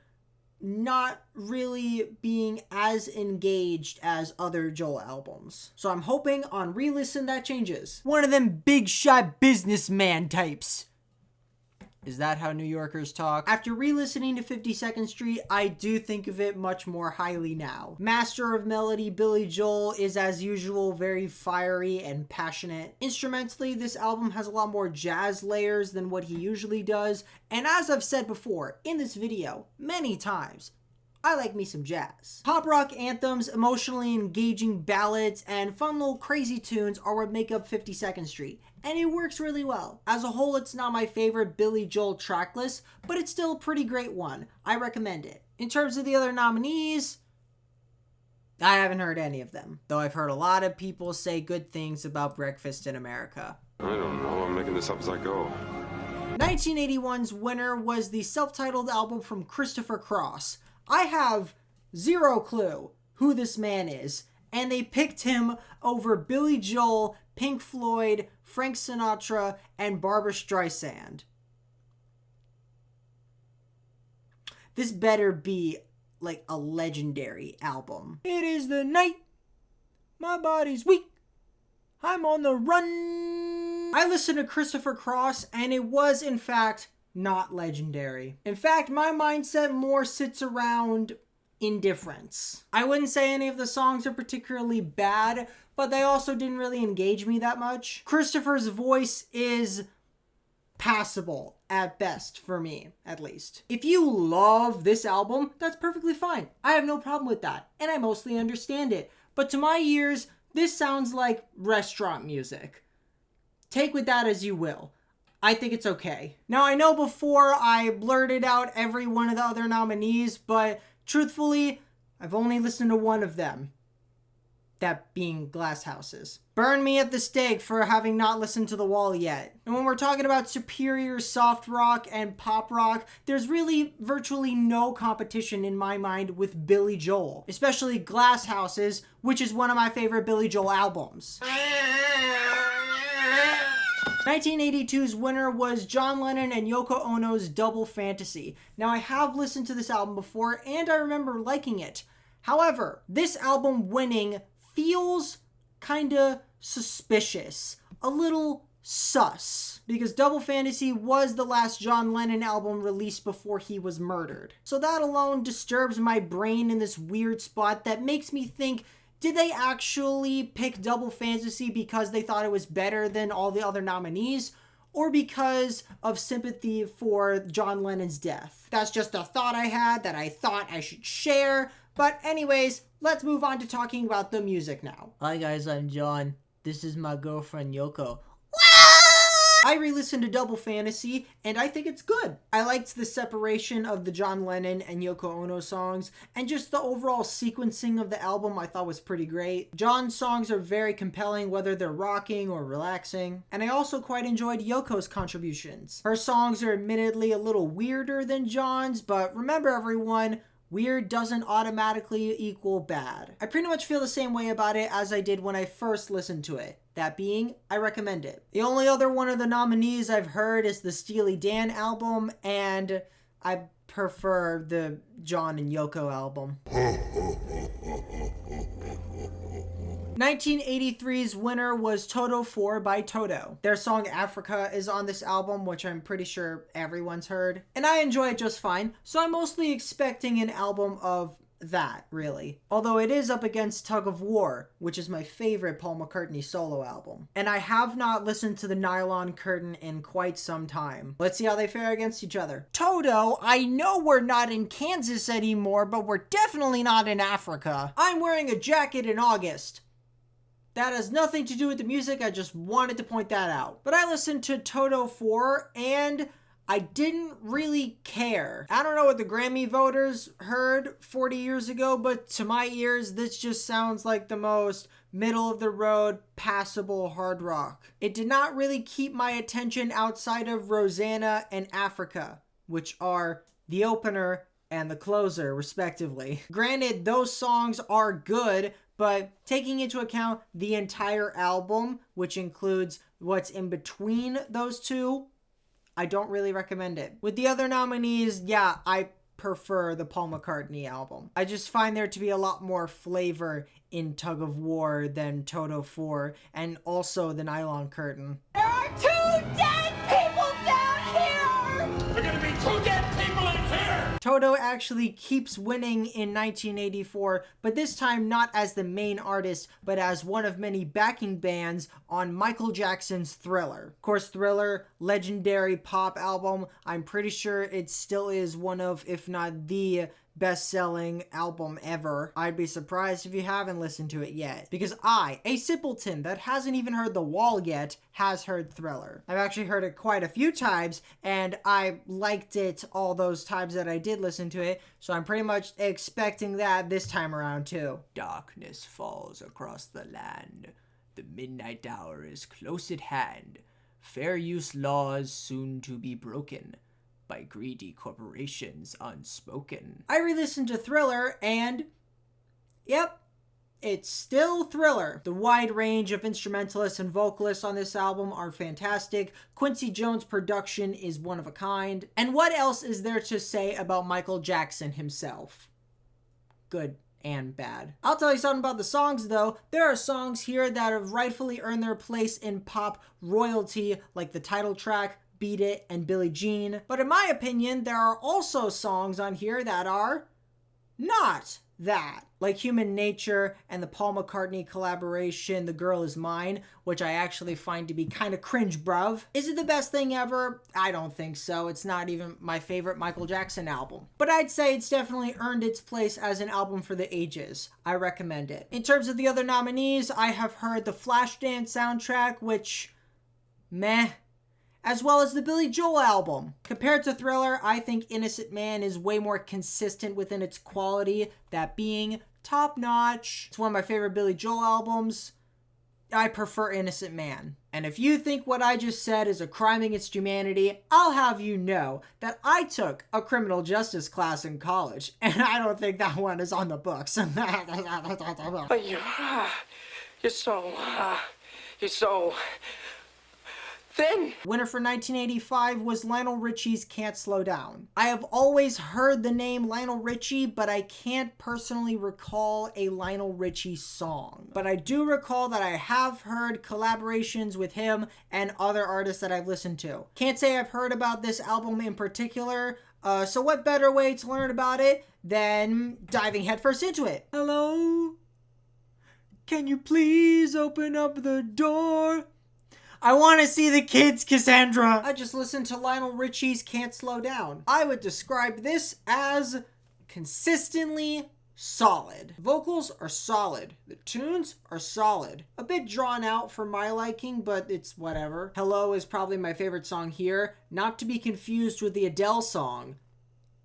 not really being as engaged as other Joel albums. So I'm hoping on re-listen that changes. One of them big shot businessman types. Is that how New Yorkers talk? After re-listening to 52nd Street, I do think of it much more highly now. Master of melody Billy Joel is, as usual, very fiery and passionate. Instrumentally, this album has a lot more jazz layers than what he usually does, and as I've said before in this video many times, I like me some jazz. Pop rock anthems, emotionally engaging ballads, and fun little crazy tunes are what make up 52nd Street, and it works really well. As a whole, it's not my favorite Billy Joel tracklist, but it's still a pretty great one. I recommend it. In terms of the other nominees, I haven't heard any of them, though I've heard a lot of people say good things about Breakfast in America. I don't know. I'm making this up as I go. 1981's winner was the self-titled album from Christopher Cross. I have zero clue who this man is, and they picked him over Billy Joel, Pink Floyd, Frank Sinatra, and Barbra Streisand. This better be a legendary album. It is the night, my body's weak, I'm on the run. I listened to Christopher Cross, and it was in fact not legendary. In fact, my mindset more sits around indifference. I wouldn't say any of the songs are particularly bad, but they also didn't really engage me that much. Christopher's voice is passable at best, for me, at least. If you love this album, that's perfectly fine. I have no problem with that, and I mostly understand it. But to my ears, this sounds like restaurant music. Take with that as you will. I think it's okay. Now, I know before I blurted out every one of the other nominees, but truthfully, I've only listened to one of them. That being Glass Houses. Burn me at the stake for having not listened to The Wall yet. And when we're talking about superior soft rock and pop rock, there's really virtually no competition in my mind with Billy Joel. Especially Glass Houses, which is one of my favorite Billy Joel albums. 1982's winner was John Lennon and Yoko Ono's Double Fantasy. Now, I have listened to this album before, and I remember liking it. However, this album winning feels kinda suspicious. A little sus. Because Double Fantasy was the last John Lennon album released before he was murdered. So that alone disturbs my brain in this weird spot that makes me think, did they actually pick Double Fantasy because they thought it was better than all the other nominees? Or because of sympathy for John Lennon's death? That's just a thought I had that I thought I should share. But anyways, let's move on to talking about the music now. Hi guys, I'm John. This is my girlfriend Yoko. I re-listened to Double Fantasy, and I think it's good. I liked the separation of the John Lennon and Yoko Ono songs, and just the overall sequencing of the album I thought was pretty great. John's songs are very compelling, whether they're rocking or relaxing, and I also quite enjoyed Yoko's contributions. Her songs are admittedly a little weirder than John's, but remember everyone, weird doesn't automatically equal bad. I pretty much feel the same way about it as I did when I first listened to it. That being, I recommend it. The only other one of the nominees I've heard is the Steely Dan album, and I prefer the John and Yoko album. 1983's winner was Toto 4 by Toto. Their song Africa is on this album, which I'm pretty sure everyone's heard. And I enjoy it just fine, so I'm mostly expecting an album of that, really. Although it is up against Tug of War, which is my favorite Paul McCartney solo album. And I have not listened to the Nylon Curtain in quite some time. Let's see how they fare against each other. Toto, I know we're not in Kansas anymore, but we're definitely not in Africa. I'm wearing a jacket in August. That has nothing to do with the music, I just wanted to point that out. But I listened to Toto 4 and I didn't really care. I don't know what the Grammy voters heard 40 years ago, but to my ears, this just sounds like the most middle-of-the-road, passable hard rock. It did not really keep my attention outside of Rosanna and Africa, which are the opener and the closer, respectively. Granted, those songs are good, but taking into account the entire album, which includes what's in between those two, I don't really recommend it. With the other nominees, yeah, I prefer the Paul McCartney album. I just find there to be a lot more flavor in Tug of War than Toto 4, and also the Nylon Curtain. There are 2 dead people down here! There are gonna be 2 dead people in here! Toto actually keeps winning in 1984, but this time not as the main artist, but as one of many backing bands on Michael Jackson's Thriller. Of course, Thriller, legendary pop album. I'm pretty sure it still is one of, if not the best-selling album ever. I'd be surprised if you haven't listened to it yet, because I, a simpleton that hasn't even heard The Wall yet, has heard Thriller. I've actually heard it quite a few times, and I liked it all those times that I did listen to it, so I'm pretty much expecting that this time around too. Darkness falls across the land. The midnight hour is close at hand. Fair use laws soon to be broken. By greedy corporations unspoken. I re-listened to Thriller and, yep, it's still Thriller. The wide range of instrumentalists and vocalists on this album are fantastic. Quincy Jones' production is one of a kind. And what else is there to say about Michael Jackson himself? Good and bad. I'll tell you something about the songs though. There are songs here that have rightfully earned their place in pop royalty, like the title track, Beat It, and Billie Jean. But in my opinion, there are also songs on here that are not that. Like Human Nature and the Paul McCartney collaboration, The Girl Is Mine, which I actually find to be kind of cringe, bruv. Is it the best thing ever? I don't think so. It's not even my favorite Michael Jackson album. But I'd say it's definitely earned its place as an album for the ages. I recommend it. In terms of the other nominees, I have heard the Flashdance soundtrack, which, meh, as well as the Billy Joel album. Compared to Thriller, I think Innocent Man is way more consistent within its quality, that being top-notch. It's one of my favorite Billy Joel albums. I prefer Innocent Man. And if you think what I just said is a crime against humanity, I'll have you know that I took a criminal justice class in college, and I don't think that one is on the books. But you're so thin. Winner for 1985 was Lionel Richie's Can't Slow Down. I have always heard the name Lionel Richie, but I can't personally recall a Lionel Richie song. But I do recall that I have heard collaborations with him and other artists that I've listened to. Can't say I've heard about this album in particular, so what better way to learn about it than diving headfirst into it? Hello? Can you please open up the door? I want to see the kids, Cassandra. I just listened to Lionel Richie's Can't Slow Down. I would describe this as consistently solid. Vocals are solid. The tunes are solid. A bit drawn out for my liking, but it's whatever. Hello is probably my favorite song here, not to be confused with the Adele song,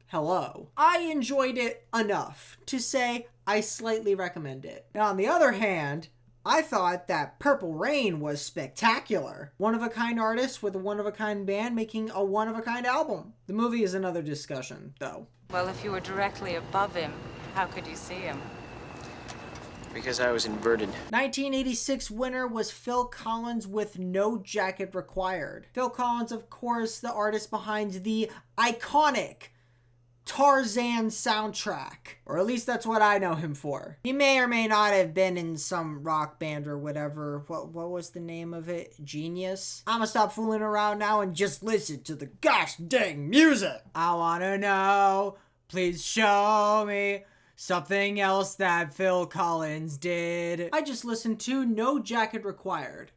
Hello. I enjoyed it enough to say I slightly recommend it. Now, on the other hand, I thought that Purple Rain was spectacular. One-of-a-kind artist with a one-of-a-kind band making a one-of-a-kind album. The movie is another discussion, though. Well, if you were directly above him, how could you see him? Because I was inverted. 1986 winner was Phil Collins with No Jacket Required. Phil Collins, of course, the artist behind the iconic Tarzan soundtrack. Or at least that's what I know him for. He may or may not have been in some rock band or whatever. What was the name of it? Genius? I'ma stop fooling around now and just listen to the gosh dang music. I wanna know, please show me something else that Phil Collins did. I just listened to No Jacket Required.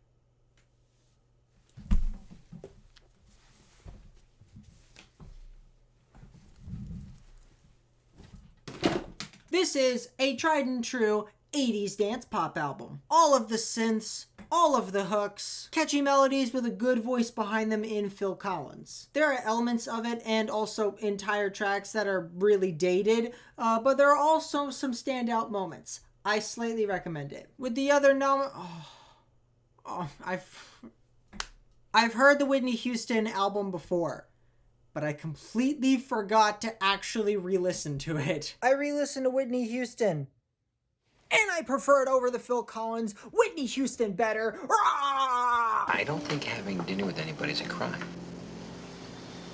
This is a tried and true 80s dance pop album. All of the synths, all of the hooks, catchy melodies with a good voice behind them in Phil Collins. There are elements of it and also entire tracks that are really dated, but there are also some standout moments. I slightly recommend it. With the other I've heard the Whitney Houston album before, but I completely forgot to actually re-listen to it. I re-listened to Whitney Houston, and I prefer it over the Phil Collins Whitney Houston better. I don't think having dinner with anybody's a crime.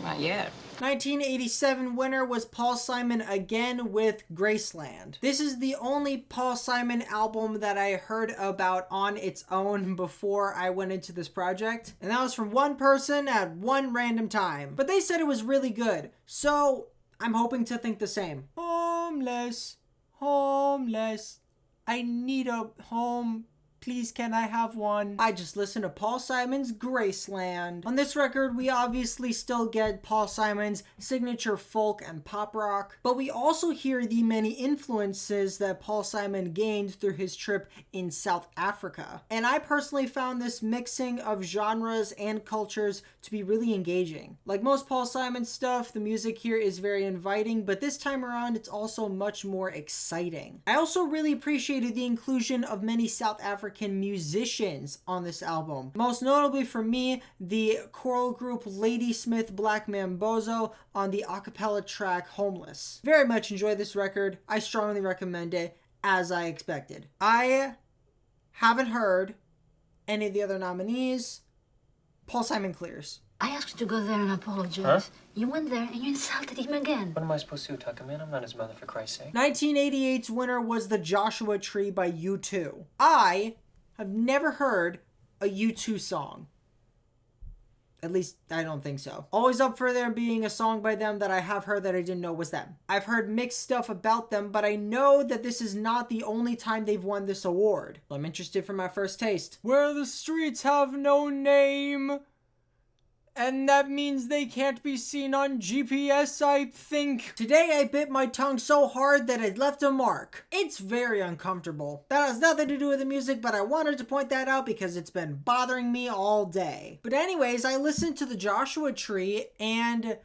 Not yet. 1987 winner was Paul Simon again with Graceland. This is the only Paul Simon album that I heard about on its own before I went into this project, and that was from one person at one random time. But they said it was really good, so I'm hoping to think the same. Homeless, homeless, I need a home. Please, can I have one? I just listened to Paul Simon's Graceland. On this record, we obviously still get Paul Simon's signature folk and pop rock, but we also hear the many influences that Paul Simon gained through his trip in South Africa. And I personally found this mixing of genres and cultures to be really engaging. Like most Paul Simon stuff, the music here is very inviting, but this time around, it's also much more exciting. I also really appreciated the inclusion of many South African musicians on this album. Most notably for me, the choral group Ladysmith Black Mambozo on the a cappella track Homeless. Very much enjoyed this record. I strongly recommend it, as I expected. I haven't heard any of the other nominees. Paul Simon clears. I asked you to go there and apologize. Huh? You went there and you insulted him again. What am I supposed to do, tuck him in? I'm not his mother, for Christ's sake. 1988's winner was The Joshua Tree by U2. I have never heard a U2 song. At least, I don't think so. Always up for there being a song by them that I have heard that I didn't know was them. I've heard mixed stuff about them, but I know that this is not the only time they've won this award. I'm interested for my first taste. Where the streets have no name, and that means they can't be seen on GPS, I think. Today I bit my tongue so hard that it left a mark. It's very uncomfortable. That has nothing to do with the music, but I wanted to point that out because it's been bothering me all day. But anyways, I listened to The Joshua Tree and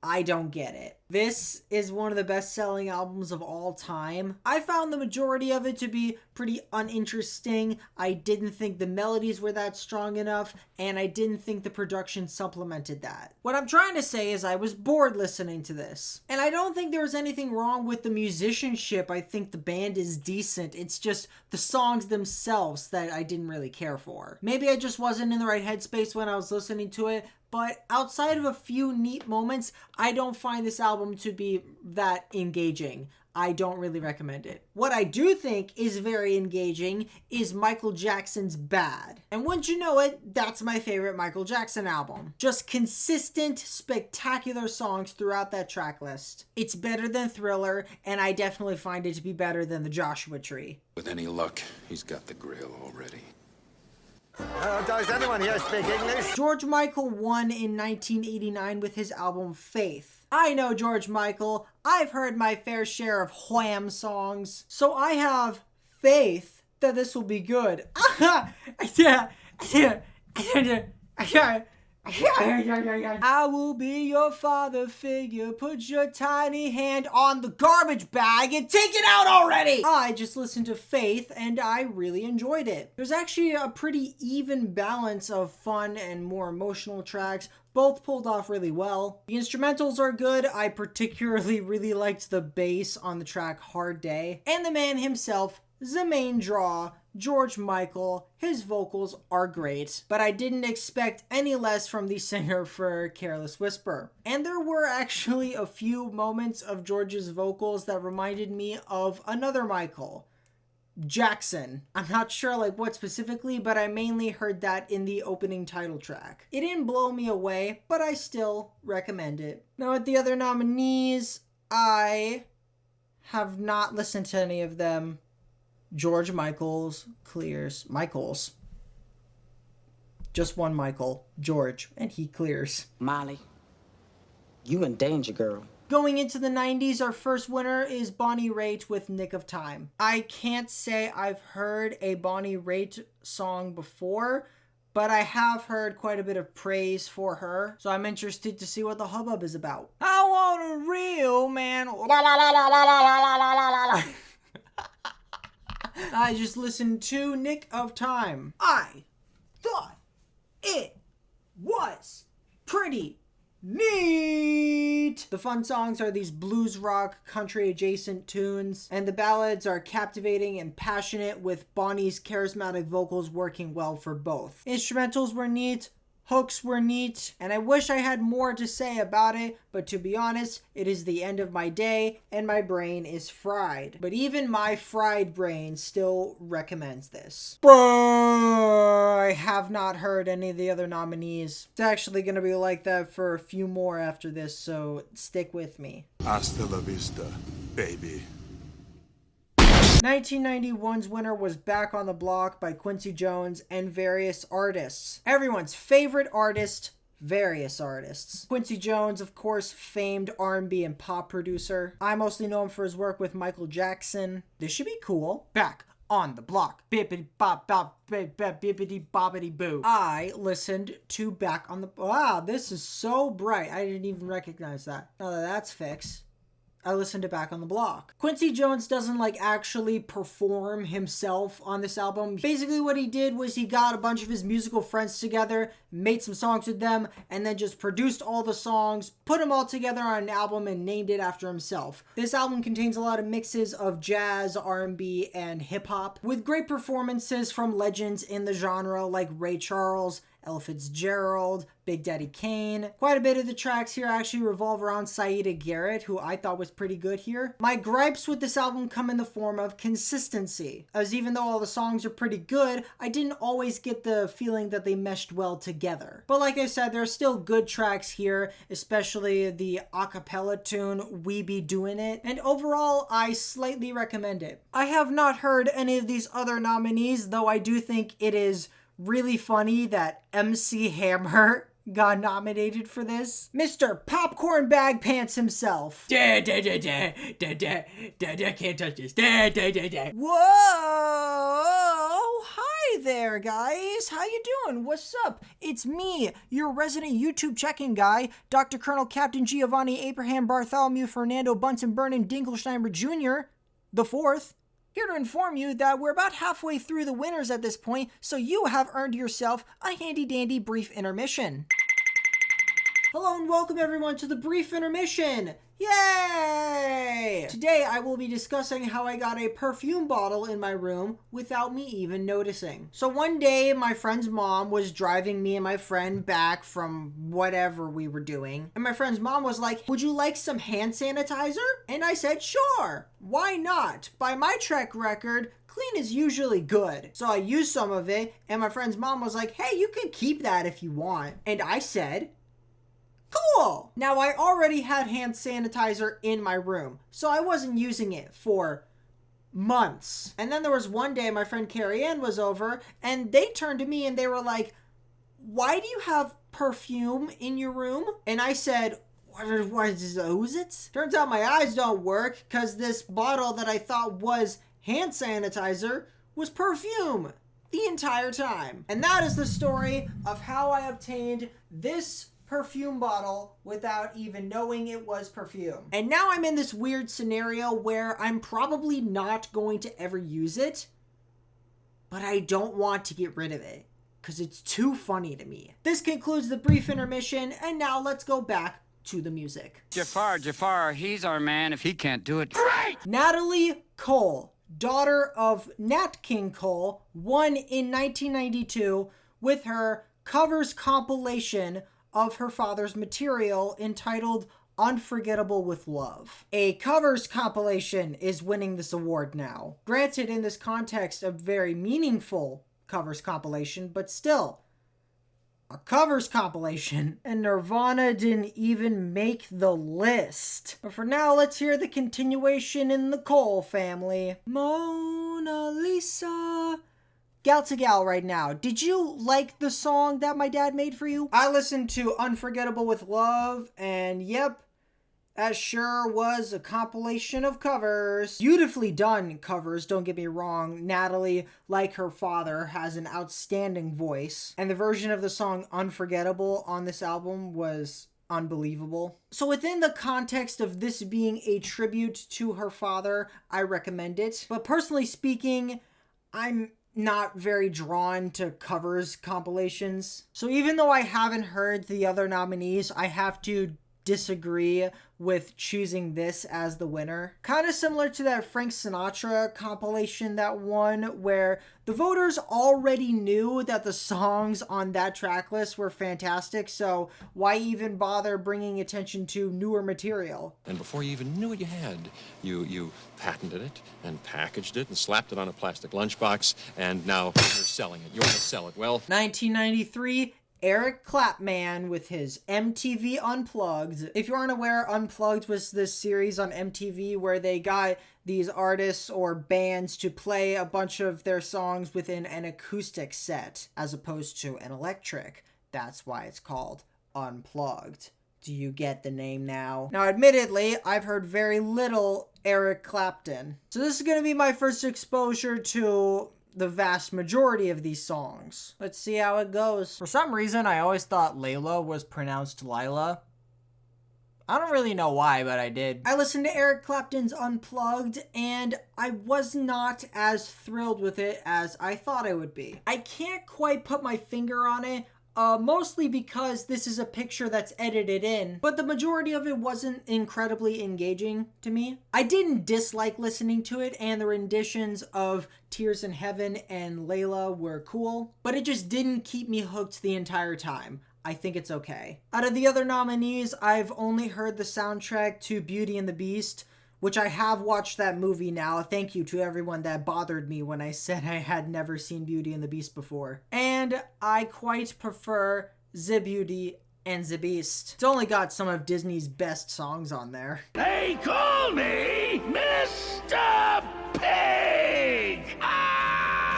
I don't get it. This is one of the best-selling albums of all time. I found the majority of it to be pretty uninteresting. I didn't think the melodies were that strong enough, and I didn't think the production supplemented that. What I'm trying to say is I was bored listening to this. And I don't think there was anything wrong with the musicianship. I think the band is decent. It's just the songs themselves that I didn't really care for. Maybe I just wasn't in the right headspace when I was listening to it, but outside of a few neat moments, I don't find this album to be that engaging. I don't really recommend it. What I do think is very engaging is Michael Jackson's Bad. And wouldn't you know it, that's my favorite Michael Jackson album. Just consistent, spectacular songs throughout that track list. It's better than Thriller, and I definitely find it to be better than The Joshua Tree. With any luck, he's got the grill already. Does anyone here speak English? George Michael won in 1989 with his album Faith. I know George Michael. I've heard my fair share of Wham songs. So I have faith that this will be good. I will be your father figure. Put your tiny hand on the garbage bag and take it out already. I just listened to Faith and I really enjoyed it. There's actually a pretty even balance of fun and more emotional tracks. Both pulled off really well. The instrumentals are good. I particularly really liked the bass on the track Hard Day. And the man himself, the main draw, George Michael, his vocals are great, but I didn't expect any less from the singer for Careless Whisper. And there were actually a few moments of George's vocals that reminded me of another Michael, Jackson. I'm not sure what specifically, but I mainly heard that in the opening title track. It didn't blow me away, but I still recommend it. Now with the other nominees, I have not listened to any of them. George Michaels clears. Michaels. Just one Michael. George. And he clears. Molly, you in danger, girl. Going into the 90s, our first winner is Bonnie Raitt with Nick of Time. I can't say I've heard a Bonnie Raitt song before, but I have heard quite a bit of praise for her, so I'm interested to see what the hubbub is about. I want a real man. I just listened to Nick of Time. I thought it was pretty neat. The fun songs are these blues rock, country adjacent tunes, and the ballads are captivating and passionate, with Bonnie's charismatic vocals working well for both. Instrumentals were neat. Hooks were neat, and I wish I had more to say about it, but to be honest, it is the end of my day, and my brain is fried. But even my fried brain still recommends this. I have not heard any of the other nominees. It's actually going to be like that for a few more after this, so stick with me. Hasta la vista, baby. 1991's winner was Back on the Block by Quincy Jones and Various Artists. Everyone's favorite artist, Various Artists. Quincy Jones, of course, famed R&B and pop producer. I mostly know him for his work with Michael Jackson. This should be cool. Back on the Block. Bippity bop bop bippity boppity boo. I listened to Back on the... Wow, this is so bright. I didn't even recognize that. Now that that's fixed, I listened to Back on the Block. Quincy Jones doesn't actually perform himself on this album. Basically what he did was he got a bunch of his musical friends together, made some songs with them, and then just produced all the songs, put them all together on an album, and named it after himself. This album contains a lot of mixes of jazz, R&B, and hip-hop, with great performances from legends in the genre like Ray Charles, Ella Fitzgerald, Big Daddy Kane. Quite a bit of the tracks here actually revolve around Saida Garrett, who I thought was pretty good here. My gripes with this album come in the form of consistency, as even though all the songs are pretty good, I didn't always get the feeling that they meshed well together. But like I said, there are still good tracks here, especially the a cappella tune, We Be Doing It, and overall, I slightly recommend it. I have not heard any of these other nominees, though I do think it is really funny that MC Hammer got nominated for this. Mr. Popcorn Bag Pants himself. Can't touch this. Whoa! Hi there, guys. How you doing? What's up? It's me, your resident YouTube checking guy, Dr. Colonel Captain Giovanni Abraham Bartholomew Fernando Bunsen Vernon Dinkelsteimer Jr., the fourth. Here to inform you that we're about halfway through the winners at this point, so you have earned yourself a handy-dandy brief intermission. Hello and welcome everyone to the brief intermission! Yay! Today I will be discussing how I got a perfume bottle in my room without me even noticing. So one day my friend's mom was driving me and my friend back from whatever we were doing, and my friend's mom was like, "Would you like some hand sanitizer?" And I said, "Sure, why not? By my track record, clean is usually good." So I used some of it, and my friend's mom was like, "Hey, you can keep that if you want." And I said, "Cool." Now, I already had hand sanitizer in my room, so I wasn't using it for months. And then there was one day my friend Carrie Ann was over, and they turned to me and they were like, "Why do you have perfume in your room?" And I said, what is it? Turns out my eyes don't work, because this bottle that I thought was hand sanitizer was perfume. the entire time. And that is the story of how I obtained this perfume bottle without even knowing it was perfume. And now I'm in this weird scenario where I'm probably not going to ever use it, but I don't want to get rid of it because it's too funny to me. This concludes the brief intermission, and now let's go back to the music. Jafar, he's our man if he can't do it. Great! Natalie Cole, daughter of Nat King Cole, won in 1992 with her covers compilation of her father's material entitled Unforgettable with Love. A covers compilation is winning this award now. Granted, in this context, a very meaningful covers compilation, but still, a covers compilation, and Nirvana didn't even make the list. But for now, let's hear the continuation in the Cole family. Mona Lisa. Gal to gal right now, did you like the song that my dad made for you? I listened to Unforgettable with Love, and yep, that sure was a compilation of covers. Beautifully done covers, don't get me wrong. Natalie, like her father, has an outstanding voice, and the version of the song Unforgettable on this album was unbelievable. So within the context of this being a tribute to her father, I recommend it. But personally speaking, I'm not very drawn to covers compilations. So even though I haven't heard the other nominees, I have to disagree with choosing this as the winner. Kind of similar to that Frank Sinatra compilation that won, where the voters already knew that the songs on that track list were fantastic, so why even bother bringing attention to newer material? And before you even knew what you had, you patented it and packaged it and slapped it on a plastic lunchbox, and now you're selling it. You want to sell it. Well, 1993, Eric Clapton with his MTV Unplugged. If you aren't aware, Unplugged was this series on MTV where they got these artists or bands to play a bunch of their songs within an acoustic set as opposed to an electric. That's why it's called Unplugged. Do you get the name now? Now, admittedly, I've heard very little Eric Clapton. So this is going to be my first exposure to the vast majority of these songs. Let's see how it goes. For some reason, I always thought Layla was pronounced Lila. I don't really know why, but I did. I listened to Eric Clapton's Unplugged, and I was not as thrilled with it as I thought I would be. I can't quite put my finger on it, mostly because this is a picture that's edited in, but the majority of it wasn't incredibly engaging to me. I didn't dislike listening to it, and the renditions of Tears in Heaven and Layla were cool, but it just didn't keep me hooked the entire time. I think it's okay. Out of the other nominees, I've only heard the soundtrack to Beauty and the Beast, which I have watched that movie now. Thank you to everyone that bothered me when I said I had never seen Beauty and the Beast before. And I quite prefer The Beauty and the Beast. It's only got some of Disney's best songs on there. They call me Mr. Pig!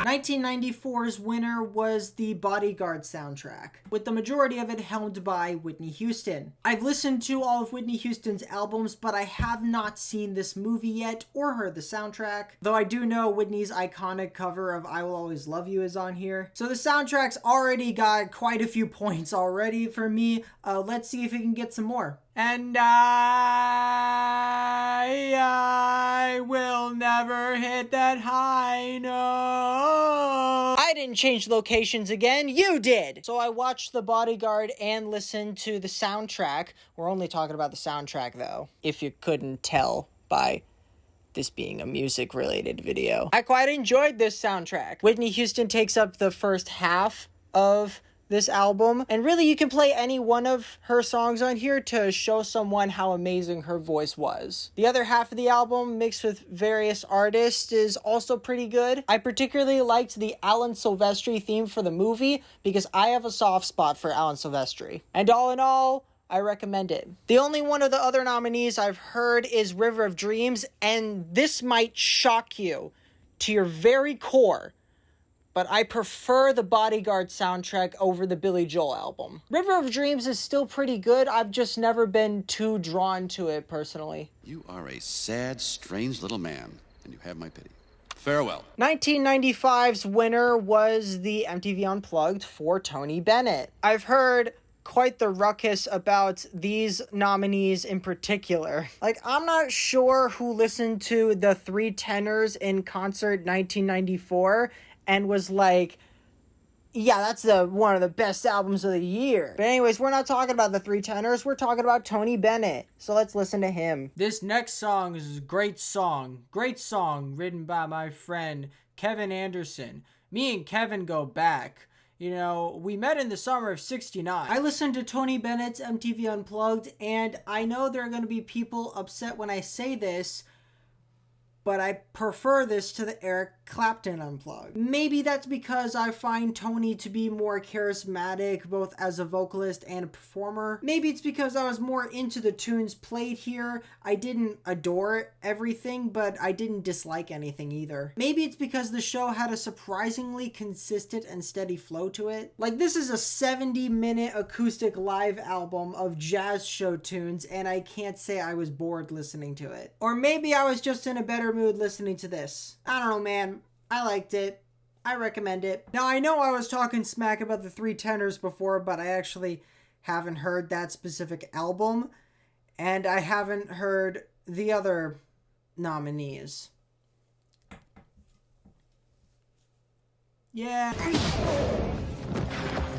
1994's winner was the Bodyguard soundtrack, with the majority of it helmed by Whitney Houston. I've listened to all of Whitney Houston's albums, but I have not seen this movie yet or heard the soundtrack, though I do know Whitney's iconic cover of I Will Always Love You is on here. So the soundtrack's already got quite a few points already for me. Let's see if it can get some more. And I will never hit that high note. I didn't change locations again, you did! So I watched The Bodyguard and listened to the soundtrack. We're only talking about the soundtrack though, if you couldn't tell by this being a music-related video. I quite enjoyed this soundtrack. Whitney Houston takes up the first half of this album, and really you can play any one of her songs on here to show someone how amazing her voice was. The other half of the album, mixed with various artists, is also pretty good. I particularly liked the Alan Silvestri theme for the movie because I have a soft spot for Alan Silvestri. And all in all, I recommend it. The only one of the other nominees I've heard is River of Dreams, and this might shock you to your very core, but I prefer the Bodyguard soundtrack over the Billy Joel album. River of Dreams is still pretty good. I've just never been too drawn to it personally. You are a sad, strange little man, and you have my pity. Farewell. 1995's winner was the MTV Unplugged for Tony Bennett. I've heard quite the ruckus about these nominees in particular. Like, I'm not sure who listened to the Three Tenors in concert 1994 and was like, yeah, that's one of the best albums of the year. But anyways, we're not talking about the Three Tenors, we're talking about Tony Bennett. So let's listen to him. This next song is a great song written by my friend Kevin Anderson. Me and Kevin go back. You know, we met in the summer of '69. I listened to Tony Bennett's MTV Unplugged, and I know there are going to be people upset when I say this, but I prefer this to the Eric Clapton Unplugged. Maybe that's because I find Tony to be more charismatic, both as a vocalist and a performer. Maybe it's because I was more into the tunes played here. I didn't adore everything, but I didn't dislike anything either. Maybe it's because the show had a surprisingly consistent and steady flow to it. Like, this is a 70-minute acoustic live album of jazz show tunes, and I can't say I was bored listening to it. Or maybe I was just in a better mood listening to this. I don't know, man. I liked it. I recommend it. Now, I know I was talking smack about the Three Tenors before, but I actually haven't heard that specific album, and I haven't heard the other nominees. Yeah.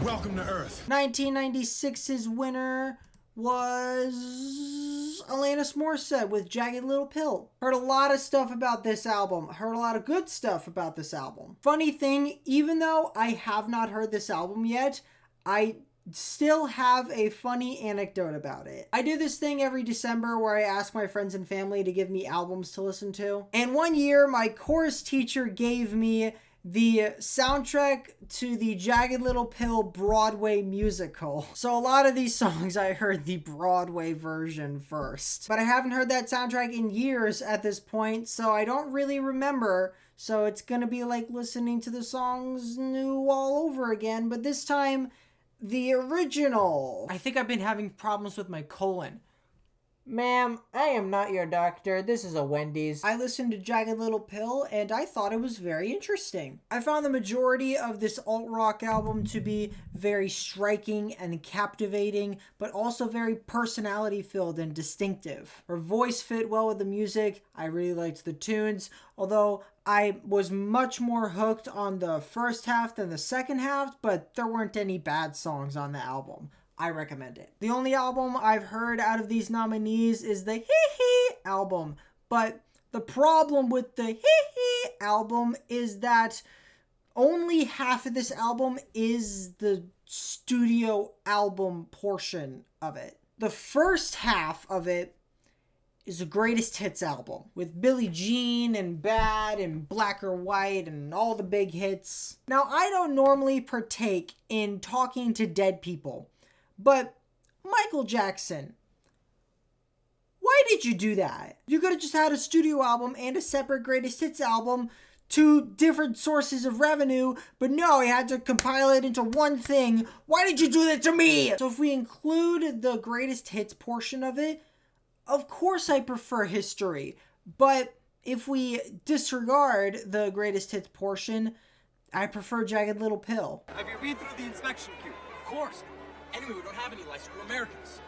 Welcome to Earth. 1996's winner was Alanis Morissette with Jagged Little Pill. Heard a lot of stuff about this album. Heard a lot of good stuff about this album. Funny thing, even though I have not heard this album yet, I still have a funny anecdote about it. I do this thing every December where I ask my friends and family to give me albums to listen to. And one year, my chorus teacher gave me the soundtrack to the Jagged Little Pill Broadway musical. So a lot of these songs I heard the Broadway version first. But I haven't heard that soundtrack in years at this point, so I don't really remember. So it's gonna be like listening to the songs new all over again, but this time, the original. I think I've been having problems with my colon. Ma'am, I am not your doctor. This is a Wendy's. I listened to Jagged Little Pill and I thought it was very interesting. I found the majority of this alt-rock album to be very striking and captivating, but also very personality-filled and distinctive. Her voice fit well with the music. I really liked the tunes, although I was much more hooked on the first half than the second half, but there weren't any bad songs on the album. I recommend it. The only album I've heard out of these nominees is the Hee Hee album, but the problem with the Hee Hee album is that only half of this album is the studio album portion of it. The first half of it is the greatest hits album with Billie Jean and Bad and Black or White and all the big hits. Now, I don't normally partake in talking to dead people, but Michael Jackson, why did you do that? You could have just had a studio album and a separate greatest hits album, two different sources of revenue, but no, you had to compile it into one thing. Why did you do that to me? So if we include the greatest hits portion of it, of course I prefer History, but if we disregard the greatest hits portion, I prefer Jagged Little Pill. Have you read through the inspection queue? Of course. Anyway, we don't have any lights. We're Americans.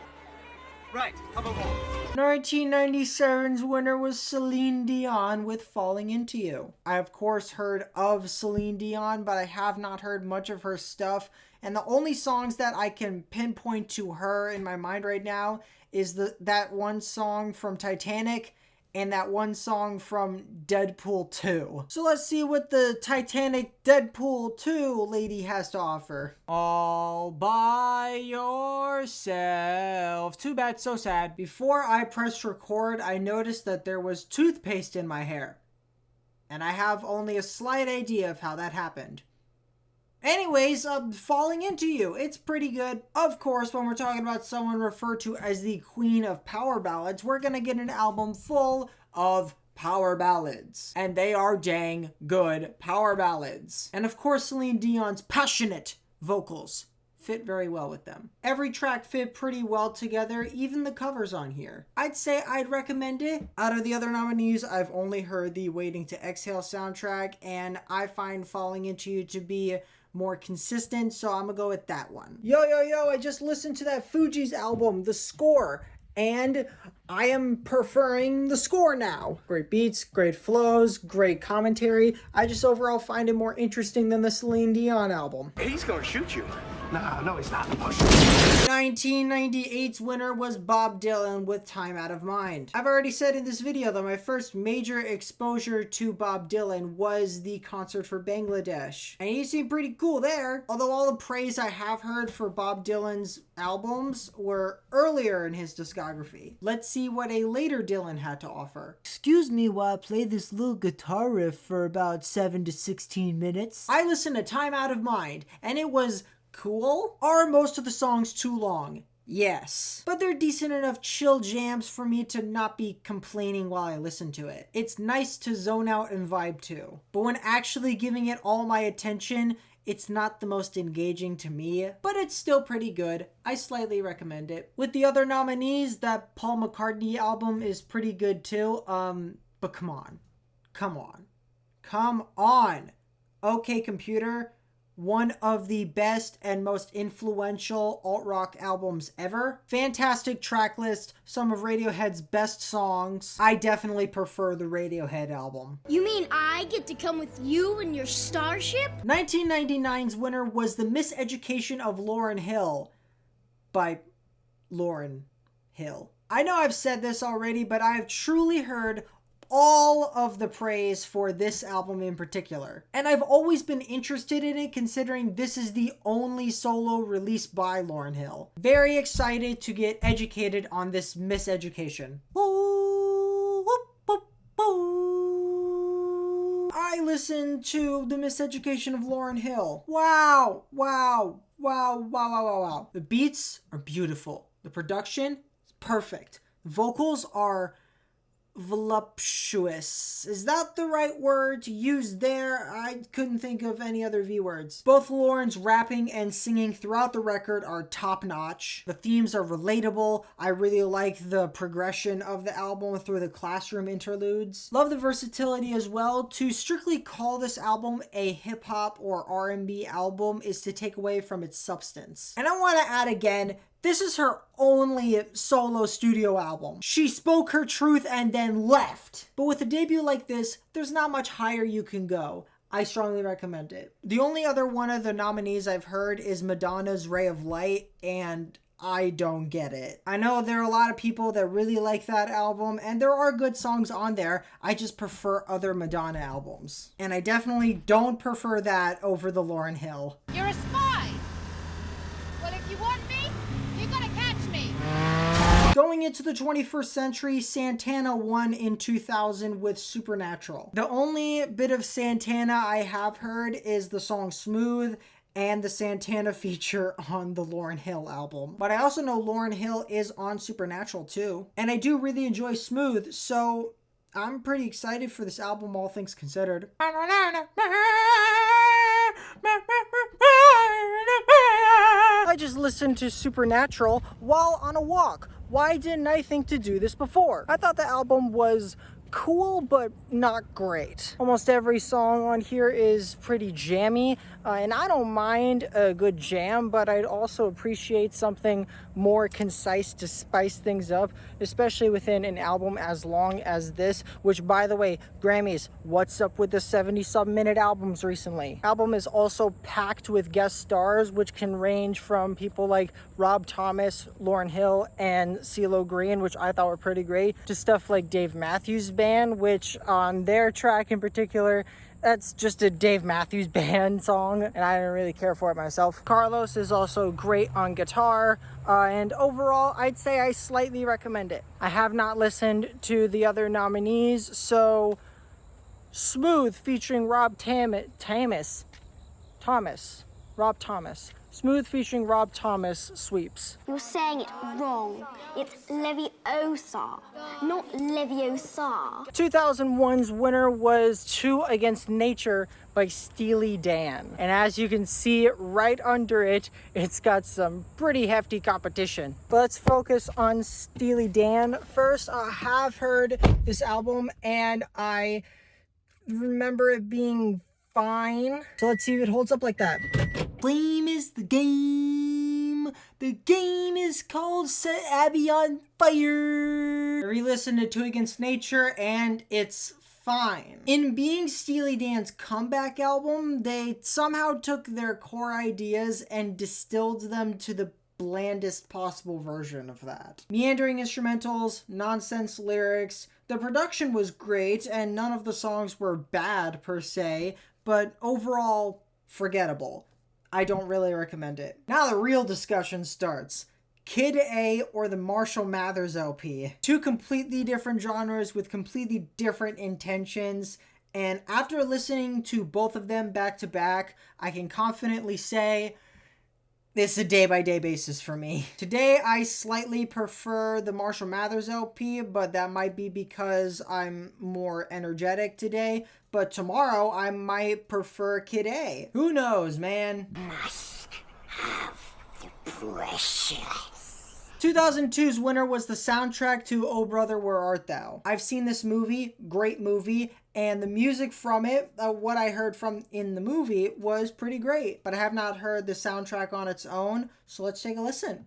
Right, come along. 1997's winner was Celine Dion with Falling Into You. I, of course, heard of Celine Dion, but I have not heard much of her stuff. And the only songs that I can pinpoint to her in my mind right now is that one song from Titanic and that one song from Deadpool 2. So let's see what the Titanic Deadpool 2 lady has to offer. All by yourself. Too bad, so sad. Before I pressed record, I noticed that there was toothpaste in my hair. And I have only a slight idea of how that happened. Anyways, Falling Into You, it's pretty good. Of course, when we're talking about someone referred to as the queen of power ballads, we're gonna get an album full of power ballads. And they are dang good power ballads. And of course, Celine Dion's passionate vocals fit very well with them. Every track fit pretty well together, even the covers on here. I'd say I'd recommend it. Out of the other nominees, I've only heard the Waiting to Exhale soundtrack, and I find Falling Into You to be more consistent, so I'm gonna go with that one. Yo, I just listened to that Fugees album, The Score, and I am preferring The Score now. Great beats, great flows, great commentary. I just overall find it more interesting than the Celine Dion album. He's gonna shoot you. No, he's not. 1998's winner was Bob Dylan with Time Out of Mind. I've already said in this video that my first major exposure to Bob Dylan was the concert for Bangladesh. And he seemed pretty cool there. Although all the praise I have heard for Bob Dylan's albums were earlier in his discography. Let's see what a later Dylan had to offer. Excuse me while I play this little guitar riff for about 7 to 16 minutes. I listened to Time Out of Mind, and it was cool. Are most of the songs too long? Yes. But they're decent enough chill jams for me to not be complaining while I listen to it. It's nice to zone out and vibe to. But when actually giving it all my attention, it's not the most engaging to me, but it's still pretty good. I slightly recommend it. With the other nominees, that Paul McCartney album is pretty good too. But come on. OK Computer, one of the best and most influential alt-rock albums ever. Fantastic track list, some of Radiohead's best songs. I definitely prefer the Radiohead album. You mean I get to come with you in your starship? 1999's winner was The Miseducation of Lauryn Hill by Lauryn Hill. I know I've said this already, but I have truly heard all of the praise for this album in particular. And I've always been interested in it, considering this is the only solo released by Lauryn Hill. Very excited to get educated on this miseducation. I listened to The Miseducation of Lauryn Hill. Wow. The beats are beautiful. The production is perfect. The vocals are voluptuous. Is that the right word to use there? I couldn't think of any other V words. Both Lauryn's rapping and singing throughout the record are top notch. The themes are relatable. I really like the progression of the album through the classroom interludes. Love the versatility as well. To strictly call this album a hip hop or R&B album is to take away from its substance. And I want to add again, this is her only solo studio album. She spoke her truth and then left. But with a debut like this, there's not much higher you can go. I strongly recommend it. The only other one of the nominees I've heard is Madonna's Ray of Light, and I don't get it. I know there are a lot of people that really like that album, and there are good songs on there. I just prefer other Madonna albums. And I definitely don't prefer that over the Lauryn Hill. You're a spy. Well, if you want me, you gotta catch me. Going into the 21st century, Santana won in 2000 with Supernatural. The only bit of Santana I have heard is the song Smooth and the Santana feature on the Lauryn Hill album. But I also know Lauryn Hill is on Supernatural too. And I do really enjoy Smooth, so I'm pretty excited for this album, all things considered. I just listened to Supernatural while on a walk. Why didn't I think to do this before? I thought the album was cool, but not great. Almost every song on here is pretty jammy, and I don't mind a good jam, but I'd also appreciate something more concise to spice things up, especially within an album as long as this, which, by the way, Grammys, what's up with the 70-some minute albums recently? Album is also packed with guest stars, which can range from people like Rob Thomas, Lauryn Hill, and CeeLo Green, which I thought were pretty great, to stuff like Dave Matthews Band, which on their track in particular, that's just a Dave Matthews Band song, and I didn't really care for it myself. Carlos is also great on guitar, and overall, I'd say I slightly recommend it. I have not listened to the other nominees, so Smooth featuring Rob Thomas. Rob Thomas. Smooth featuring Rob Thomas sweeps. You're saying it wrong. It's Leviosa, not Leviosa. 2001's winner was Two Against Nature by Steely Dan. And as you can see right under it, it's got some pretty hefty competition. But let's focus on Steely Dan first. I have heard this album and I remember it being fine. So let's see if it holds up like that. Blame is the game. The game is called Set Abby on Fire. I re-listened to Two Against Nature and it's fine. In being Steely Dan's comeback album, they somehow took their core ideas and distilled them to the blandest possible version of that. Meandering instrumentals, nonsense lyrics. The production was great and none of the songs were bad per se, but overall forgettable. I don't really recommend it. Now the real discussion starts. Kid A or the Marshall Mathers LP. Two completely different genres with completely different intentions. And after listening to both of them back to back, I can confidently say it's a day-by-day basis for me. Today, I slightly prefer the Marshall Mathers LP, but that might be because I'm more energetic today. But tomorrow, I might prefer Kid A. Who knows, man? Must have the precious. 2002's winner was the soundtrack to Oh Brother, Where Art Thou? I've seen this movie, great movie, and the music from it, what I heard from in the movie was pretty great, but I have not heard the soundtrack on its own, so let's take a listen.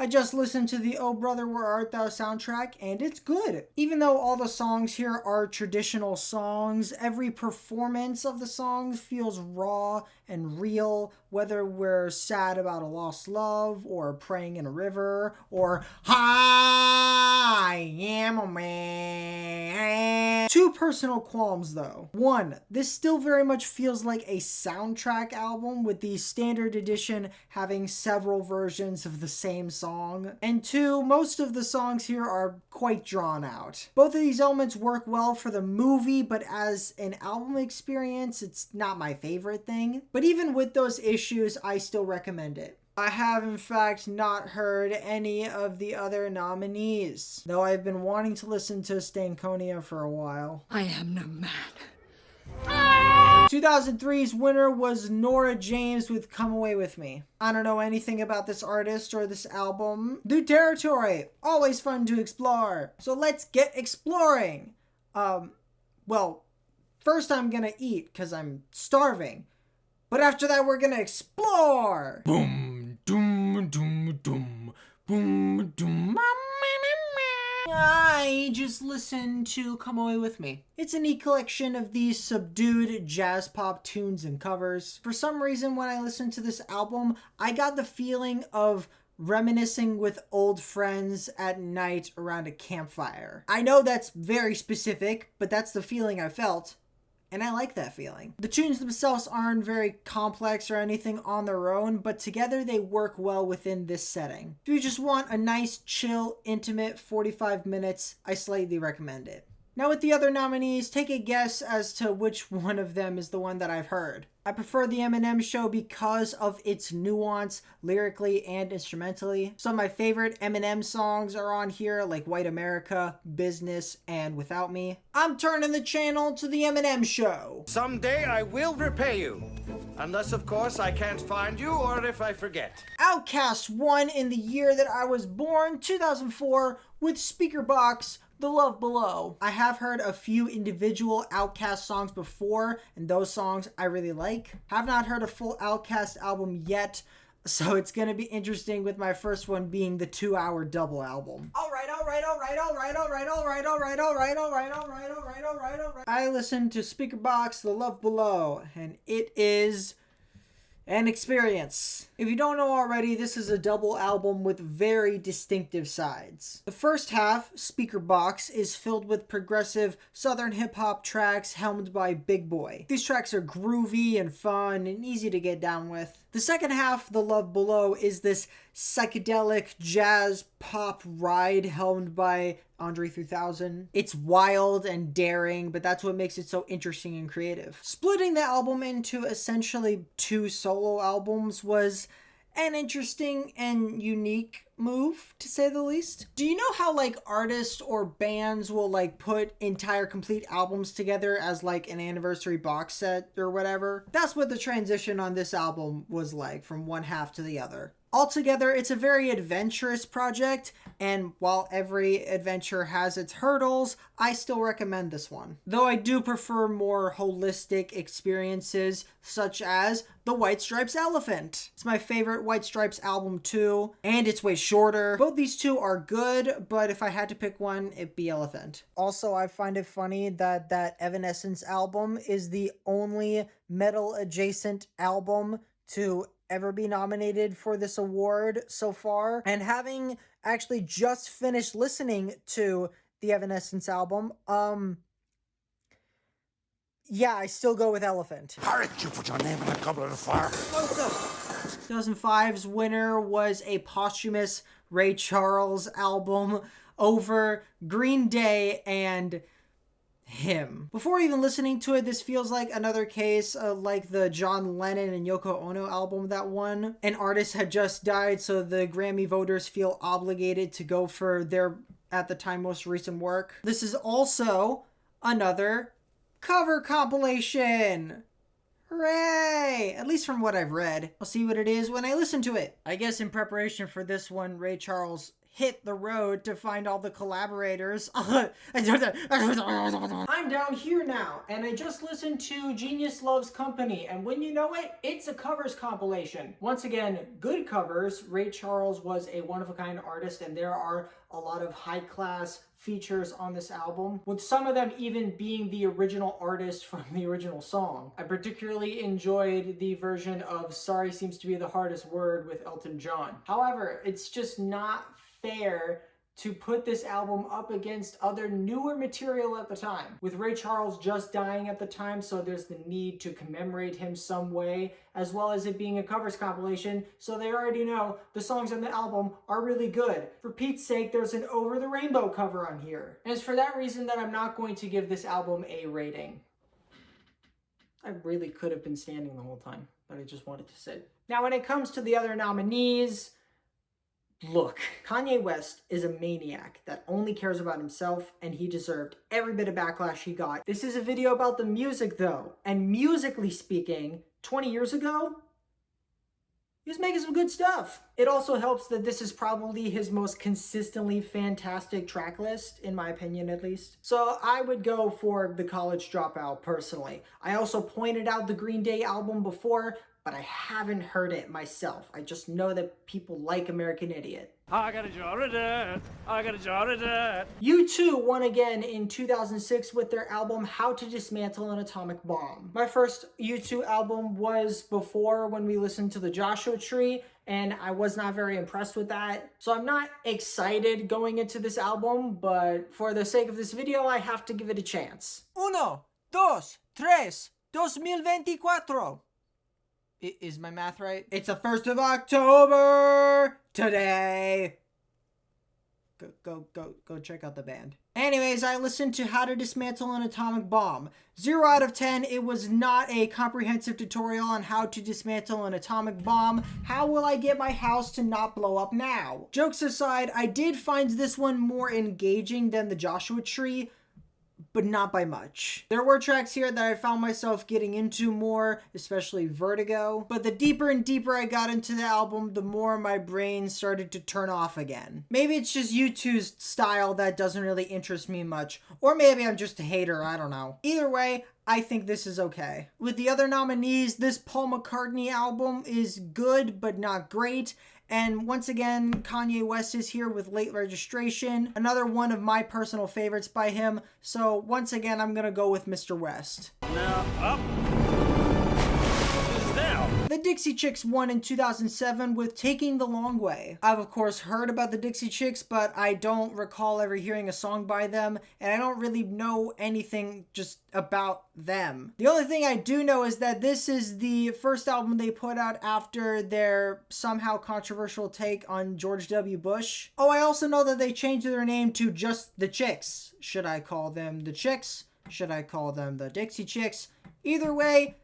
I just listened to the Oh Brother, Where Art Thou soundtrack, and it's good. Even though all the songs here are traditional songs, every performance of the songs feels raw and real, whether we're sad about a lost love, or praying in a river, or I am a man. Two personal qualms though. One, this still very much feels like a soundtrack album with the standard edition having several versions of the same song. And two, most of the songs here are quite drawn out. Both of these elements work well for the movie, but as an album experience, it's not my favorite thing. But even with those issues, I still recommend it. I have in fact not heard any of the other nominees, though I've been wanting to listen to Stankonia for a while. I am no man. 2003's winner was Nora James with Come Away With Me. I don't know anything about this artist or this album. New territory, always fun to explore. So let's get exploring. Well, first I'm gonna eat because I'm starving. But after that we're gonna explore. Boom, doom, doom, doom, boom, doom. I just listened to Come Away With Me. It's a neat collection of these subdued jazz pop tunes and covers. For some reason, when I listened to this album, I got the feeling of reminiscing with old friends at night around a campfire. I know that's very specific, but that's the feeling I felt. And I like that feeling. The tunes themselves aren't very complex or anything on their own, but together they work well within this setting. If you just want a nice, chill, intimate 45 minutes, I slightly recommend it. Now with the other nominees, take a guess as to which one of them is the one that I've heard. I prefer the Eminem Show because of its nuance, lyrically and instrumentally. Some of my favorite Eminem songs are on here, like White America, Business, and Without Me. I'm turning the channel to the Eminem Show. Someday I will repay you. Unless, of course, I can't find you or if I forget. Outkast won in the year that I was born, 2004, with Speakerboxxx, The Love Below. I have heard a few individual Outkast songs before, and those songs I really like. Have not heard a full Outkast album yet, so it's gonna be interesting with my first one being the 2-hour double album. Alright. I listened to Speakerboxxx, The Love Below, and it is an experience. If you don't know already, this is a double album with very distinctive sides. The first half, Speakerboxxx, is filled with progressive southern hip-hop tracks helmed by Big Boy. These tracks are groovy and fun and easy to get down with. The second half, The Love Below, is this psychedelic jazz pop ride helmed by Andre 3000. It's wild and daring, but that's what makes it so interesting and creative. Splitting the album into essentially 2 solo albums was an interesting and unique move, to say the least. Do you know how like artists or bands will like put entire complete albums together as like an anniversary box set or whatever? That's what the transition on this album was like, from one half to the other. Altogether, it's a very adventurous project, and while every adventure has its hurdles, I still recommend this one. Though I do prefer more holistic experiences, such as the White Stripes Elephant. It's my favorite White Stripes album too, and it's way shorter. Both these two are good, but if I had to pick one, it'd be Elephant. Also, I find it funny that that Evanescence album is the only metal-adjacent album to ever be nominated for this award so far. And having actually just finished listening to the Evanescence album, yeah, I still go with Elephant. Hurry, you put your name in a goblet of fire. 2005's winner was a posthumous Ray Charles album over Green Day and him. Before even listening to it, this feels like another case of like the John Lennon and Yoko Ono album that won. An artist had just died, so the Grammy voters feel obligated to go for their, at the time, most recent work. This is also another cover compilation. Hooray! At least from what I've read. I'll see what it is when I listen to it. I guess in preparation for this one, Ray Charles hit the road to find all the collaborators. I'm down here now, and I just listened to Genius Loves Company, and when you know it, it's a covers compilation. Once again, good covers. Ray Charles was a one-of-a-kind artist, and there are a lot of high-class features on this album, with some of them even being the original artist from the original song. I particularly enjoyed the version of Sorry Seems to Be the Hardest Word with Elton John. However, it's just not fair to put this album up against other newer material at the time. With Ray Charles just dying at the time, so there's the need to commemorate him some way, as well as it being a covers compilation, so they already know the songs on the album are really good. For Pete's sake, there's an Over the Rainbow cover on here. And it's for that reason that I'm not going to give this album a rating. I really could have been standing the whole time, but I just wanted to sit. Now, when it comes to the other nominees, look, Kanye West is a maniac that only cares about himself, and he deserved every bit of backlash he got. This is a video about the music though, and musically speaking, 20 years ago, he was making some good stuff. It also helps that this is probably his most consistently fantastic track list, in my opinion at least. So I would go for The College Dropout personally. I also pointed out the Green Day album before, but I haven't heard it myself. I just know that people like American Idiot. I got a jar of that. I got a jar of that. U2 won again in 2006 with their album How to Dismantle an Atomic Bomb. My first U2 album was before when we listened to the Joshua Tree, and I was not very impressed with that. So I'm not excited going into this album, but for the sake of this video, I have to give it a chance. 1, 2, 3, 2024. Is my math right? It's the 1st of October today. Go check out the band. Anyways, I listened to How to Dismantle an Atomic Bomb. 0 out of 10, it was not a comprehensive tutorial on how to dismantle an atomic bomb. How will I get my house to not blow up now? Jokes aside, I did find this one more engaging than the Joshua Tree, but not by much. There were tracks here that I found myself getting into more, especially Vertigo, but the deeper and deeper I got into the album, the more my brain started to turn off again. Maybe it's just U2's style that doesn't really interest me much, or maybe I'm just a hater, I don't know. Either way, I think this is okay. With the other nominees, this Paul McCartney album is good, but not great. And once again, Kanye West is here with Late Registration, another one of my personal favorites by him. So once again, I'm gonna go with Mr. West. Now up. Down. The The Dixie Chicks won in 2007 with Taking the Long Way. I've of course heard about the Dixie Chicks, but I don't recall ever hearing a song by them, and I don't really know anything just about them. The only thing I do know is that this is the first album they put out after their somehow controversial take on George W. Bush. Oh, I also know that they changed their name to just the Chicks. Should I call them the Chicks? Should I call them the Dixie Chicks? Either way,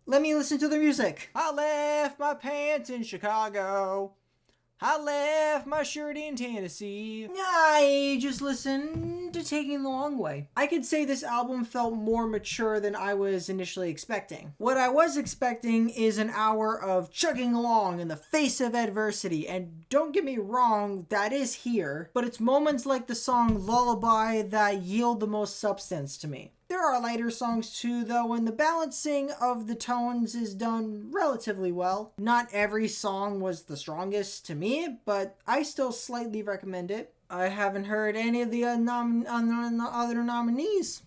let me listen to their music. I left my pants in Chicago. I left my shirt in Tennessee. I just listened to Taking the Long Way. I could say this album felt more mature than I was initially expecting. What I was expecting is an hour of chugging along in the face of adversity, and don't get me wrong, that is here, but it's moments like the song Lullaby that yield the most substance to me. There are lighter songs too, though, and the balancing of the tones is done relatively well. Not every song was the strongest to me, but I still slightly recommend it. I haven't heard any of the other nominees.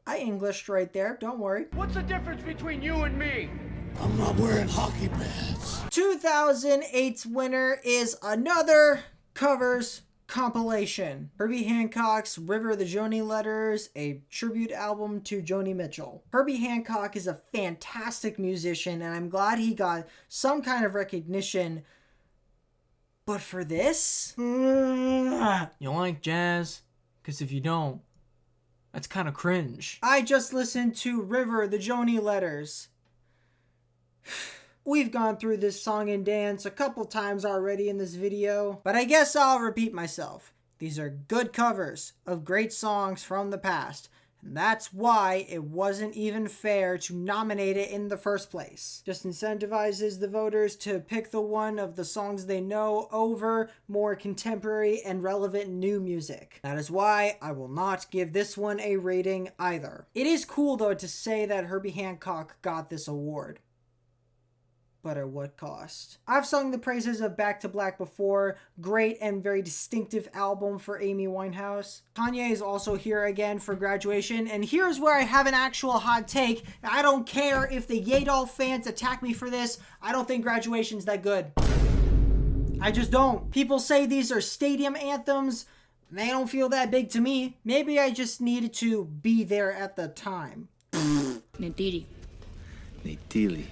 I Englished right there, don't worry. What's the difference between you and me? I'm not wearing hockey pads. 2008's winner is another covers compilation. Herbie Hancock's River the Joni Letters, a tribute album to Joni Mitchell. Herbie Hancock is a fantastic musician, and I'm glad he got some kind of recognition. But for this? You like jazz? Because if you don't, that's kind of cringe. I just listened to River the Joni Letters. We've gone through this song and dance a couple times already in this video, but I guess I'll repeat myself. These are good covers of great songs from the past, and that's why it wasn't even fair to nominate it in the first place. Just incentivizes the voters to pick the one of the songs they know over more contemporary and relevant new music. That is why I will not give this one a rating either. It is cool though to say that Herbie Hancock got this award. But at what cost? I've sung the praises of Back to Black before. Great and very distinctive album for Amy Winehouse. Kanye is also here again for Graduation, and here's where I have an actual hot take. I don't care if the Yadol fans attack me for this. I don't think Graduation's that good. I just don't. People say these are stadium anthems. They don't feel that big to me. Maybe I just needed to be there at the time. Netiri. Netiri.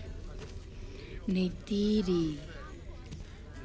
Netiri.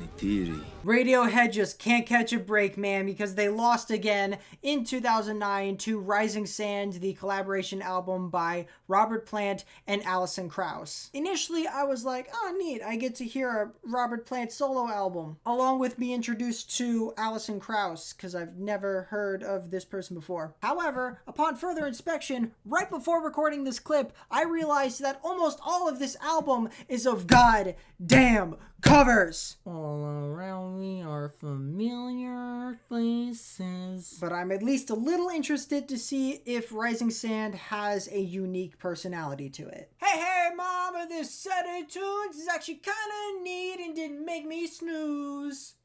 Netiri. Radiohead just can't catch a break, man, because they lost again in 2009 to Rising Sand, the collaboration album by Robert Plant and Alison Krauss. Initially, I was like, oh, neat, I get to hear a Robert Plant solo album, along with being introduced to Alison Krauss, because I've never heard of this person before. However, upon further inspection, right before recording this clip, I realized that almost all of this album is of goddamn covers. All around me are familiar faces. But I'm at least a little interested to see if Rising Sand has a unique personality to it. Hey, mama, this set of tunes is actually kinda neat and didn't make me snooze.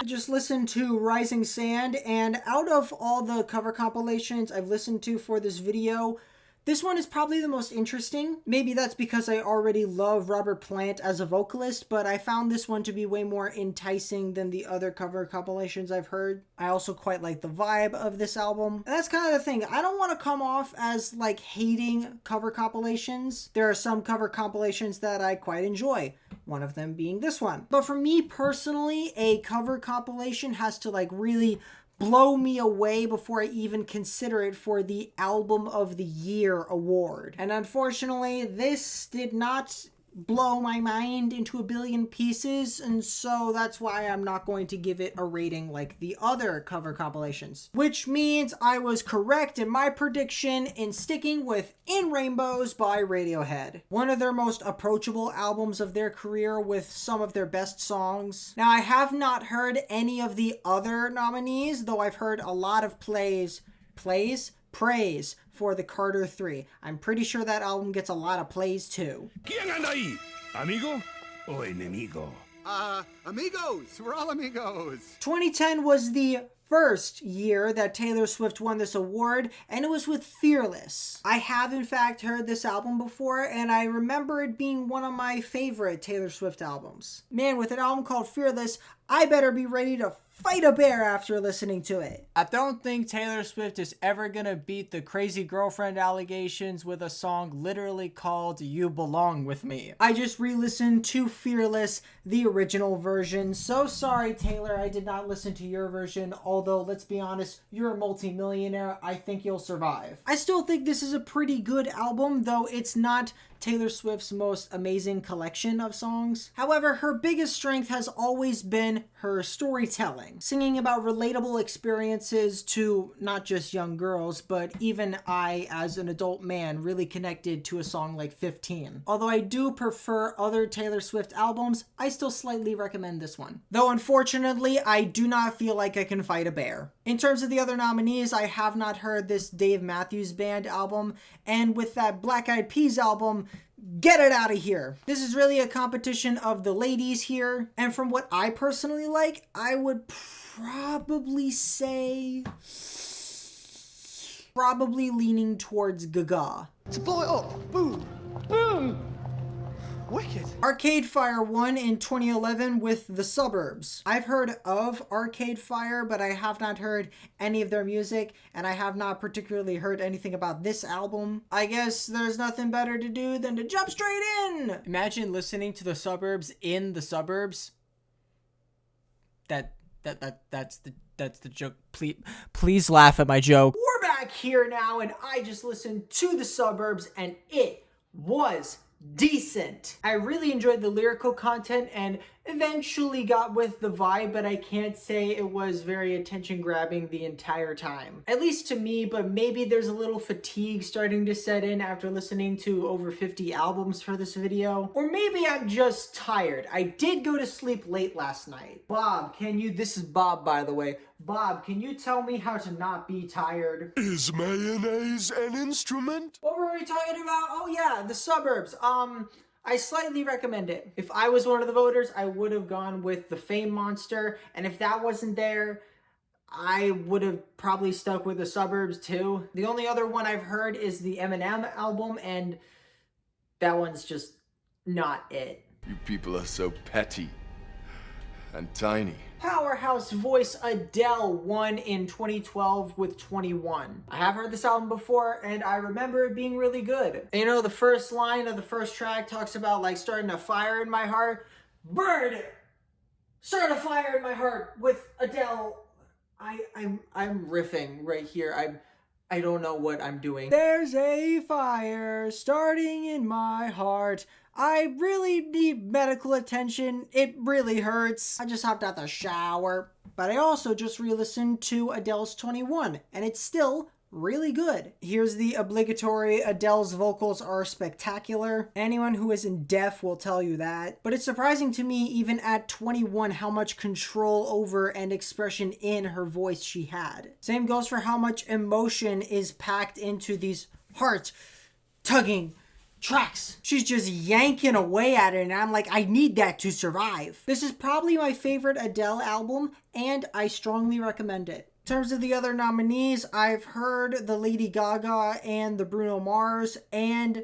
Just listened to Rising Sand, and out of all the cover compilations I've listened to for this video, this one is probably the most interesting. Maybe that's because I already love Robert Plant as a vocalist, but I found this one to be way more enticing than the other cover compilations I've heard. I also quite like the vibe of this album. And that's kind of the thing. I don't want to come off as like hating cover compilations. There are some cover compilations that I quite enjoy, one of them being this one. But for me personally, a cover compilation has to like really blow me away before I even consider it for the Album of the Year award. And unfortunately, this did not blow my mind into a billion pieces, and so that's why I'm not going to give it a rating like the other cover compilations. Which means I was correct in my prediction in sticking with In Rainbows by Radiohead. One of their most approachable albums of their career with some of their best songs. Now, I have not heard any of the other nominees, though I've heard a lot of praise for the Carter 3. I'm pretty sure that album gets a lot of plays too. ¿Quién anda ahí? ¿Amigo o enemigo? Amigos. We're all amigos. 2010 was the first year that Taylor Swift won this award, and it was with Fearless. I have in fact heard this album before, and I remember it being one of my favorite Taylor Swift albums. Man, with an album called Fearless, I better be ready to fight a bear after listening to it. I don't think Taylor Swift is ever gonna beat the crazy girlfriend allegations with a song literally called You Belong With Me. I just re-listened to Fearless, the original version. So sorry, Taylor, I did not listen to your version, although let's be honest, you're a multi-millionaire. I think you'll survive. I still think this is a pretty good album, though it's not Taylor Swift's most amazing collection of songs. However, her biggest strength has always been her storytelling, singing about relatable experiences to not just young girls, but even I, as an adult man, really connected to a song like 15. Although I do prefer other Taylor Swift albums, I still slightly recommend this one. Though unfortunately, I do not feel like I can fight a bear. In terms of the other nominees, I have not heard this Dave Matthews Band album, and with that Black Eyed Peas album, get it out of here. This is really a competition of the ladies here, and from what I personally like, I would probably say leaning towards Gaga. To blow it up. Boom. Boom. Wicked. Arcade Fire won in 2011 with The Suburbs. I've heard of Arcade Fire, but I have not heard any of their music, and I have not particularly heard anything about this album. I guess there's nothing better to do than to jump straight in! Imagine listening to The Suburbs in the suburbs. That's the joke. Please laugh at my joke. We're back here now, and I just listened to The Suburbs, and it was decent. I really enjoyed the lyrical content and eventually got with the vibe, but I can't say it was very attention grabbing the entire time. At least to me, but maybe there's a little fatigue starting to set in after listening to over 50 albums for this video. Or maybe I'm just tired. I did go to sleep late last night. Bob, this is Bob, by the way. Bob, can you tell me how to not be tired? Is mayonnaise an instrument? What were we talking about? Oh yeah, The Suburbs. I slightly recommend it. If I was one of the voters, I would have gone with the Fame Monster, and if that wasn't there, I would have probably stuck with The Suburbs too. The only other one I've heard is the Eminem album, and that one's just not it. You people are so petty and tiny. Powerhouse voice Adele won in 2012 with 21. I have heard this album before, and I remember it being really good. You know, the first line of the first track talks about like starting a fire in my heart. Bird! Start a fire in my heart with Adele. I'm riffing right here. I don't know what I'm doing. There's a fire starting in my heart. I really need medical attention. It really hurts. I just hopped out the shower. But I also just re-listened to Adele's 21, and it's still really good. Here's the obligatory: Adele's vocals are spectacular. Anyone who isn't deaf will tell you that. But it's surprising to me, even at 21, how much control over and expression in her voice she had. Same goes for how much emotion is packed into these heart-tugging tracks. She's just yanking away at it, and I'm like, I need that to survive. This is probably my favorite Adele album, and I strongly recommend it. In terms of the other nominees, I've heard the Lady Gaga and the Bruno Mars, and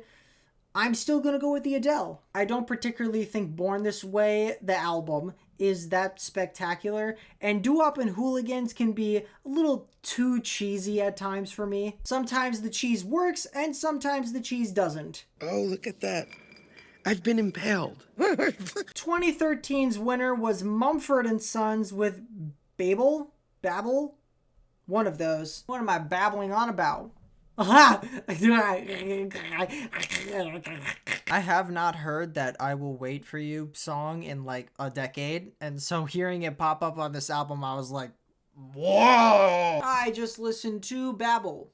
I'm still gonna go with the Adele. I don't particularly think Born This Way, the album, is that spectacular, and Doo-Wop and Hooligans can be a little too cheesy at times for me. Sometimes the cheese works, and sometimes the cheese doesn't. Oh, look at that. I've been impaled. 2013's winner was Mumford & Sons with Babel? One of those. What am I babbling on about? Aha! I have not heard that I Will Wait For You song in like a decade, and so hearing it pop up on this album, I was like, whoa! I just listened to Babel.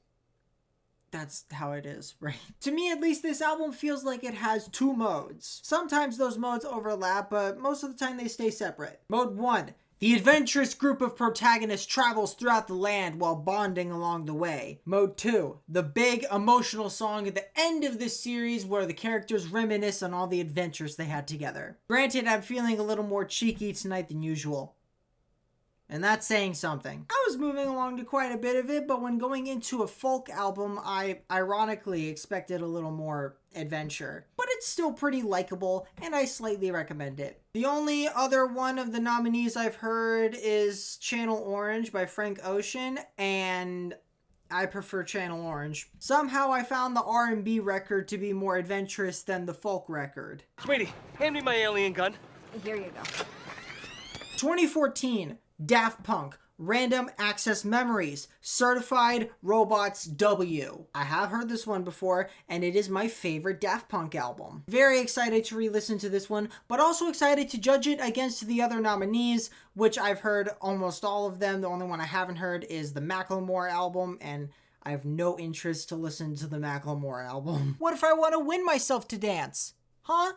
That's how it is, right? To me, at least, this album feels like it has two modes. Sometimes those modes overlap, but most of the time they stay separate. Mode 1. The adventurous group of protagonists travels throughout the land while bonding along the way. Mode 2. The big emotional song at the end of this series where the characters reminisce on all the adventures they had together. Granted, I'm feeling a little more cheeky tonight than usual. And that's saying something. I was moving along to quite a bit of it, but when going into a folk album, I ironically expected a little more adventure. But it's still pretty likable, and I slightly recommend it. The only other one of the nominees I've heard is Channel Orange by Frank Ocean, and I prefer Channel Orange. Somehow I found the R&B record to be more adventurous than the folk record. Sweetie, hand me my alien gun. Here you go. 2014, Daft Punk, Random Access Memories, Certified Robots W. I have heard this one before, and it is my favorite Daft Punk album. Very excited to re-listen to this one, but also excited to judge it against the other nominees, which I've heard almost all of them. The only one I haven't heard is the Macklemore album, and I have no interest to listen to the Macklemore album. What if I want to win myself to dance? Huh?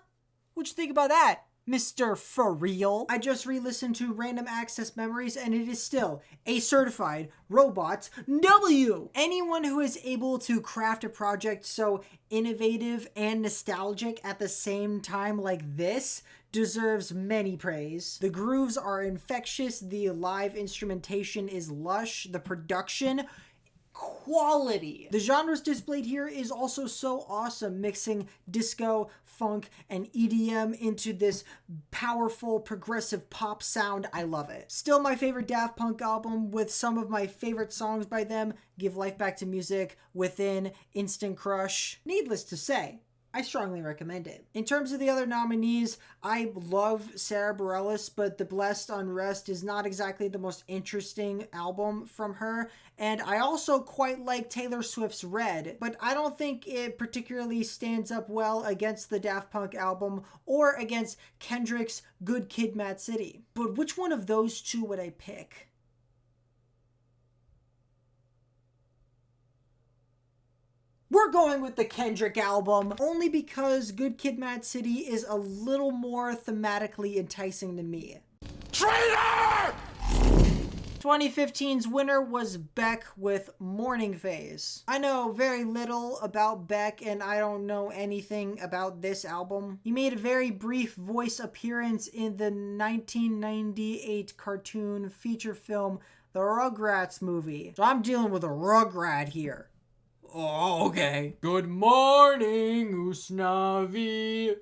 What'd you think about that, Mr. For Real? I just re-listened to Random Access Memories, and it is still a certified Robots W. Anyone who is able to craft a project so innovative and nostalgic at the same time like this deserves many praise. The grooves are infectious, the live instrumentation is lush, the production quality. The genres displayed here is also so awesome, mixing disco, funk, and EDM into this powerful progressive pop sound. I love it. Still my favorite Daft Punk album, with some of my favorite songs by them: Give Life Back to Music, Within, Instant Crush. Needless to say, I strongly recommend it. In terms of the other nominees, I love Sarah Bareilles, but The Blessed Unrest is not exactly the most interesting album from her. And I also quite like Taylor Swift's Red, but I don't think it particularly stands up well against the Daft Punk album or against Kendrick's Good Kid, Mad City. But which one of those two would I pick? We're going with the Kendrick album, only because Good Kid, Mad City is a little more thematically enticing to me. Traitor! 2015's winner was Beck with Morning Phase. I know very little about Beck, and I don't know anything about this album. He made a very brief voice appearance in the 1998 cartoon feature film The Rugrats movie. So I'm dealing with a Rugrat here. Oh, okay. Good morning, Usnavi.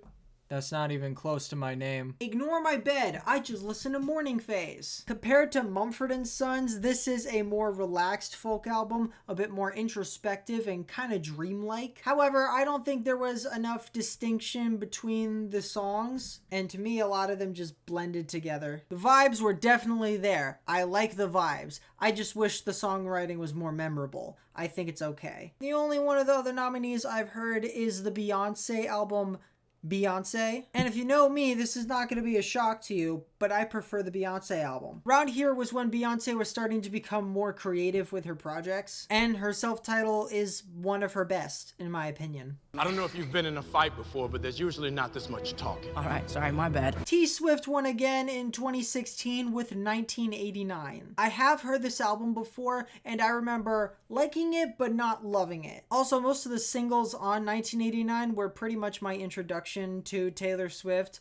That's not even close to my name. Ignore my bed. I just listen to Morning Phase. Compared to Mumford & Sons, this is a more relaxed folk album, a bit more introspective and kind of dreamlike. However, I don't think there was enough distinction between the songs, and to me, a lot of them just blended together. The vibes were definitely there. I like the vibes. I just wish the songwriting was more memorable. I think it's okay. The only one of the other nominees I've heard is the Beyonce album, Beyonce. And if you know me, this is not going to be a shock to you, but I prefer the Beyonce album. Around here was when Beyonce was starting to become more creative with her projects, and her self-title is one of her best, in my opinion. I don't know if you've been in a fight before, but there's usually not this much talking. All right, sorry, my bad. T Swift won again in 2016 with 1989. I have heard this album before, and I remember liking it, but not loving it. Also, most of the singles on 1989 were pretty much my introduction to Taylor Swift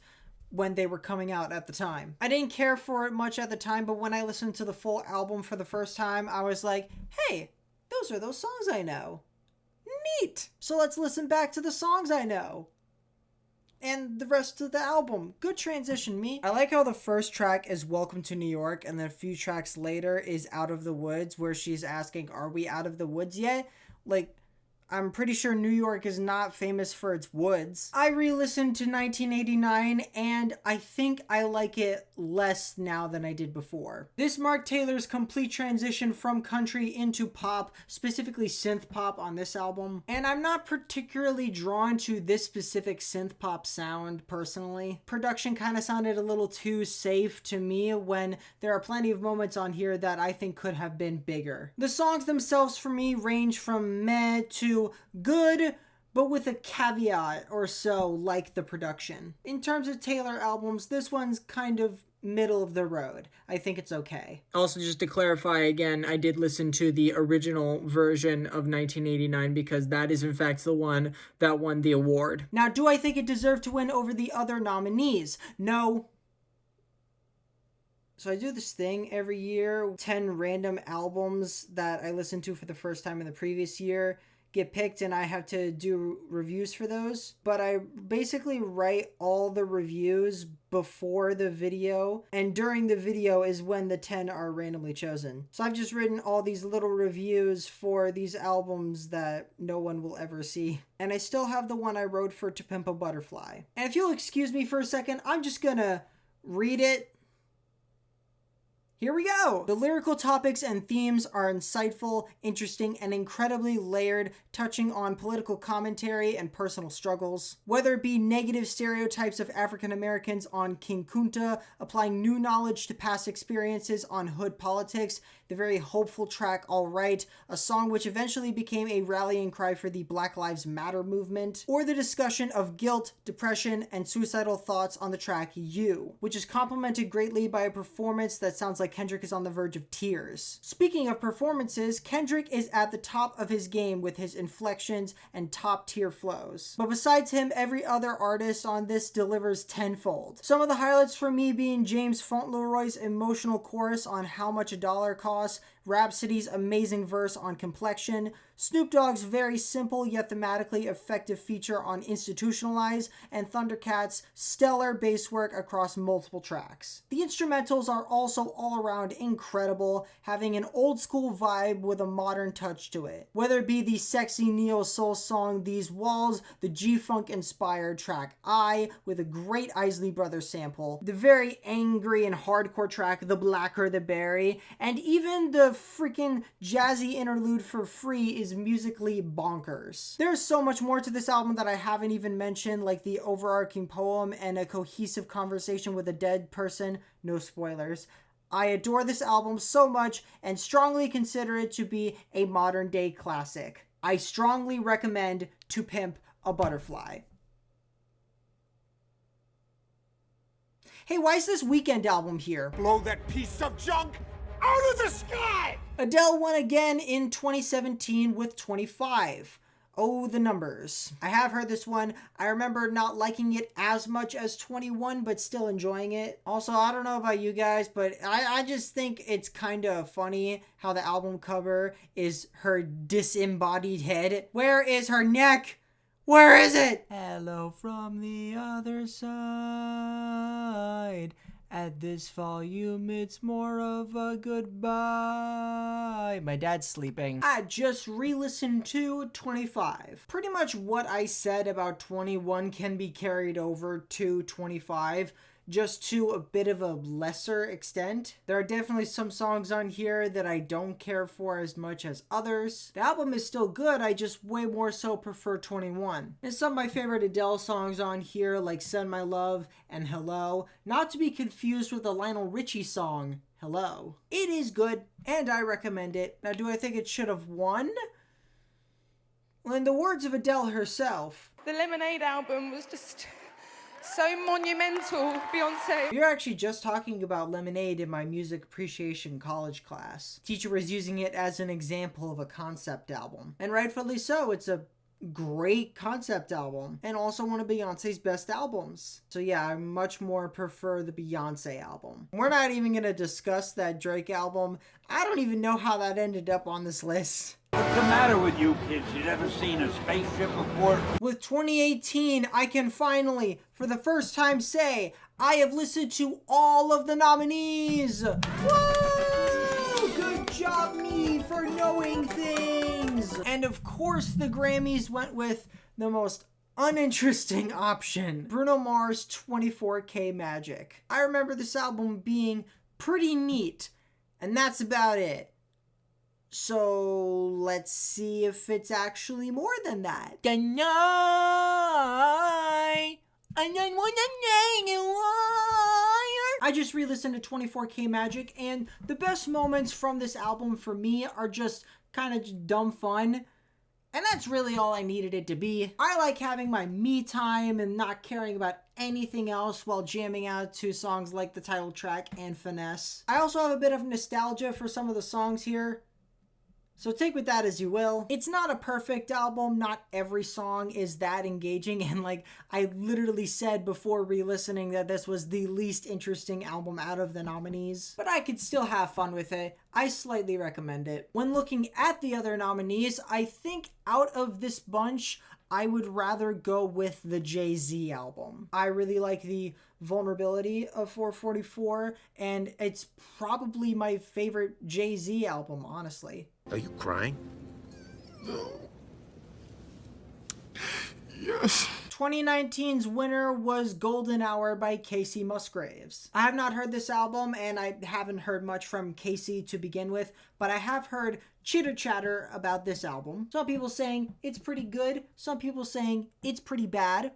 when they were coming out at the time. I didn't care for it much at the time, but when I listened to the full album for the first time, I was like, hey, those are those songs I know. Neat! So let's listen back to the songs I know. And the rest of the album. Good transition, me. I like how the first track is Welcome to New York, and then a few tracks later is Out of the Woods, where she's asking, are we out of the woods yet? Like, I'm pretty sure New York is not famous for its woods. I re-listened to 1989, and I think I like it less now than I did before. This marked Taylor's complete transition from country into pop, specifically synth pop on this album. And I'm not particularly drawn to this specific synth pop sound personally. Production kind of sounded a little too safe to me, when there are plenty of moments on here that I think could have been bigger. The songs themselves for me range from meh to good, but with a caveat or so, like the production. In terms of Taylor albums, this one's kind of middle of the road. I think it's okay. Also, just to clarify again, I did listen to the original version of 1989 because that is in fact the one that won the award. Now, do I think it deserved to win over the other nominees? No. So I do this thing every year, 10 random albums that I listened to for the first time in the previous year get picked and I have to do reviews for those. But I basically write all the reviews before the video, and during the video is when the 10 are randomly chosen. So I've just written all these little reviews for these albums that no one will ever see. And I still have the one I wrote for To Pimp a Butterfly. And if you'll excuse me for a second, I'm just gonna read it. Here we go! The lyrical topics and themes are insightful, interesting, and incredibly layered, touching on political commentary and personal struggles. Whether it be negative stereotypes of African Americans on King Kunta, applying new knowledge to past experiences on hood politics, the very hopeful track All Right, a song which eventually became a rallying cry for the Black Lives Matter movement, or the discussion of guilt, depression, and suicidal thoughts on the track You, which is complemented greatly by a performance that sounds like Kendrick is on the verge of tears. Speaking of performances, Kendrick is at the top of his game with his inflections and top tier flows. But besides him, every other artist on this delivers tenfold. Some of the highlights for me being James Fauntleroy's emotional chorus on How Much a Dollar Costs, Rhapsody's amazing verse on Complexion, Snoop Dogg's very simple yet thematically effective feature on Institutionalize, and Thundercat's stellar bass work across multiple tracks. The instrumentals are also all around incredible, having an old school vibe with a modern touch to it. Whether it be the sexy neo-soul song These Walls, the G-Funk inspired track I, with a great Isley Brothers sample, the very angry and hardcore track The Blacker the Berry, and even the freaking jazzy interlude for Free is musically bonkers. There's so much more to this album that I haven't even mentioned, like the overarching poem and a cohesive conversation with a dead person. No spoilers. I adore this album so much and strongly consider it to be a modern day classic. I strongly recommend To Pimp a Butterfly. Hey, why is this Weeknd album here? Blow that piece of junk out of the sky! Adele won again in 2017 with 25. Oh, the numbers. I have heard this one. I remember not liking it as much as 21, but still enjoying it. Also, I don't know about you guys, but I just think it's kind of funny how the album cover is her disembodied head. Where is her neck? Where is it? Hello from the other side. At this volume, it's more of a goodbye. My dad's sleeping. I just re-listened to 25. Pretty much what I said about 21 can be carried over to 25, just to a bit of a lesser extent. There are definitely some songs on here that I don't care for as much as others. The album is still good, I just way more so prefer 21. And some of my favorite Adele songs on here, like Send My Love and Hello, not to be confused with the Lionel Richie song, Hello. It is good, and I recommend it. Now, do I think it should have won? Well, in the words of Adele herself, the Lemonade album was just so monumental, Beyonce. We were actually just talking about Lemonade in my music appreciation college class. Teacher was using it as an example of a concept album. And rightfully so, it's a great concept album. And also one of Beyonce's best albums. So yeah, I much more prefer the Beyonce album. We're not even gonna discuss that Drake album. I don't even know how that ended up on this list. What's the matter with you kids? You never seen a spaceship before? With 2018, I can finally, for the first time, say I have listened to all of the nominees. Woo! Good job, me, for knowing things. And of course, the Grammys went with the most uninteresting option. Bruno Mars' 24K Magic. I remember this album being pretty neat, and that's about it. So let's see if it's actually more than that. I just re-listened to 24K Magic, and the best moments from this album for me are just kind of dumb fun. And that's really all I needed it to be. I like having my me time and not caring about anything else while jamming out to songs like the title track and Finesse. I also have a bit of nostalgia for some of the songs here. So take with that as you will. It's not a perfect album. Not every song is that engaging. And like I literally said before re-listening that this was the least interesting album out of the nominees. But I could still have fun with it. I slightly recommend it. When looking at the other nominees, I think out of this bunch, I would rather go with the Jay-Z album. I really like the vulnerability of 444, and it's probably my favorite Jay-Z album, honestly. Are you crying? No. Yes. 2019's winner was Golden Hour by Casey Musgraves. I have not heard this album, and I haven't heard much from Casey to begin with, but I have heard chitter chatter about this album. Some people saying it's pretty good, some people saying it's pretty bad.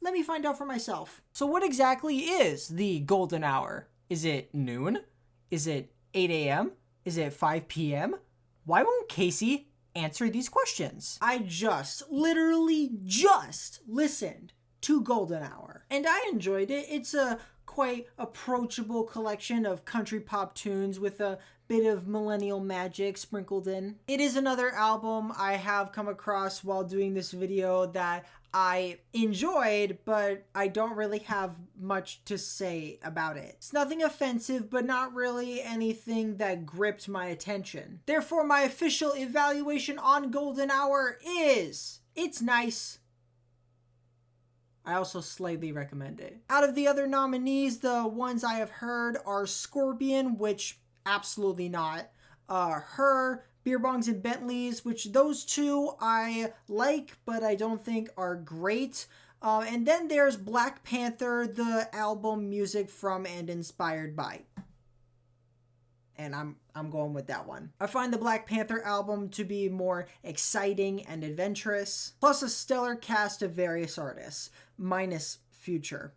Let me find out for myself. So what exactly is the Golden Hour? Is it noon? Is it 8 a.m.? Is it 5 p.m.? Why won't Casey answer these questions? I literally just listened to Golden Hour, and I enjoyed it. It's a quite approachable collection of country pop tunes with a bit of millennial magic sprinkled in. It is another album I have come across while doing this video that I enjoyed, but I don't really have much to say about it. It's nothing offensive, but not really anything that gripped my attention. Therefore, my official evaluation on Golden Hour is, it's nice. I also slightly recommend it. Out of the other nominees, the ones I have heard are Scorpion, which absolutely not. Her, Beer Bongs and Bentleys, which those two I like, but I don't think are great. And then there's Black Panther, the album music from and inspired by. And I'm going with that one. I find the Black Panther album to be more exciting and adventurous, plus a stellar cast of various artists, minus Future.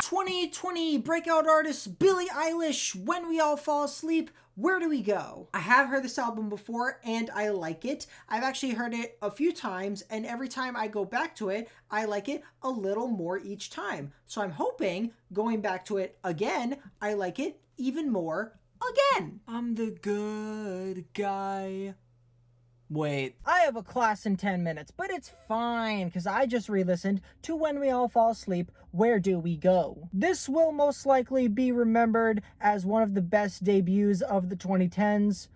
2020 breakout artist Billie Eilish, When We All Fall Asleep, Where Do We Go? I have heard this album before and I like it. I've actually heard it a few times, and every time I go back to it, I like it a little more each time. So I'm hoping going back to it again, I like it even more again. I'm the good guy. Wait, I have a class in 10 minutes, but it's fine because I just re-listened to When We All Fall Asleep, Where Do We Go? This will most likely be remembered as one of the best debuts of the 2010s.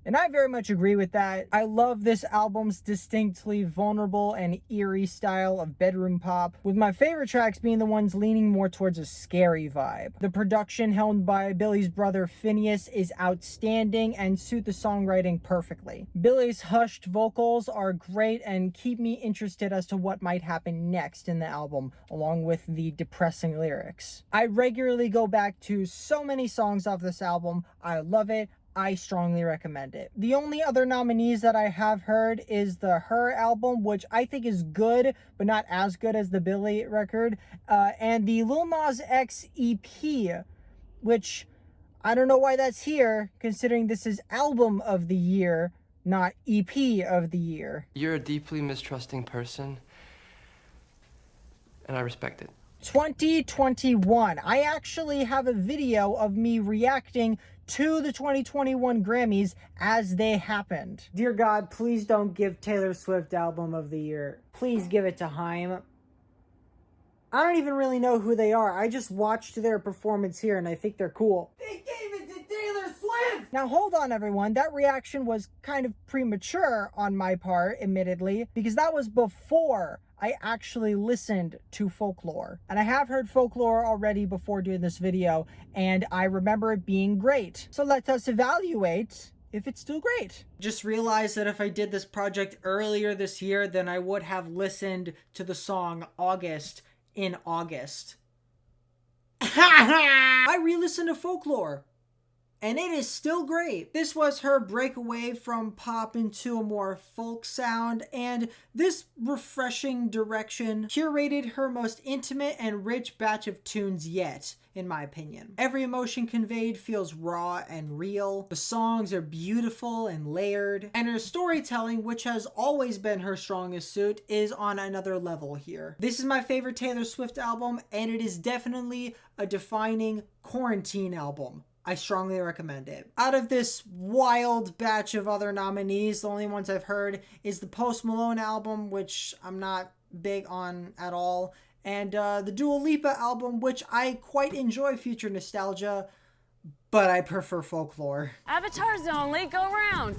And I very much agree with that. I love this album's distinctly vulnerable and eerie style of bedroom pop, with my favorite tracks being the ones leaning more towards a scary vibe. The production helmed by Billie's brother Phineas is outstanding and suit the songwriting perfectly. Billie's hushed vocals are great and keep me interested as to what might happen next in the album, along with the depressing lyrics. I regularly go back to so many songs off this album. I love it. I strongly recommend it. The only other nominees that I have heard is the Her album, which I think is good, but not as good as the Billie record, and the Lil Nas X EP, which I don't know why that's here, considering this is Album of the Year, not EP of the Year. You're a deeply mistrusting person, and I respect it. 2021. I actually have a video of me reacting to the 2021 Grammys as they happened. Dear God, please don't give Taylor Swift Album of the Year. Please give it to Haim. I don't even really know who they are. I just watched their performance here and I think they're cool. They gave it to Taylor Swift! Now hold on everyone, that reaction was kind of premature on my part, admittedly, because that was before I actually listened to Folklore. And I have heard Folklore already before doing this video, and I remember it being great. So let us evaluate if it's still great. Just realized that if I did this project earlier this year, then I would have listened to the song August in August. I re-listened to Folklore, and it is still great. This was her breakaway from pop into a more folk sound, and this refreshing direction curated her most intimate and rich batch of tunes yet. in my opinion. Every emotion conveyed feels raw and real. The songs are beautiful and layered, and her storytelling, which has always been her strongest suit, is on another level here. This is my favorite Taylor Swift album, and it is definitely a defining quarantine album. I strongly recommend it. Out of this wild batch of other nominees, the only ones I've heard is the Post Malone album, which I'm not big on at all, and the Dua Lipa album, which I quite enjoy Future Nostalgia, but I prefer Folklore. Avatars only, go round.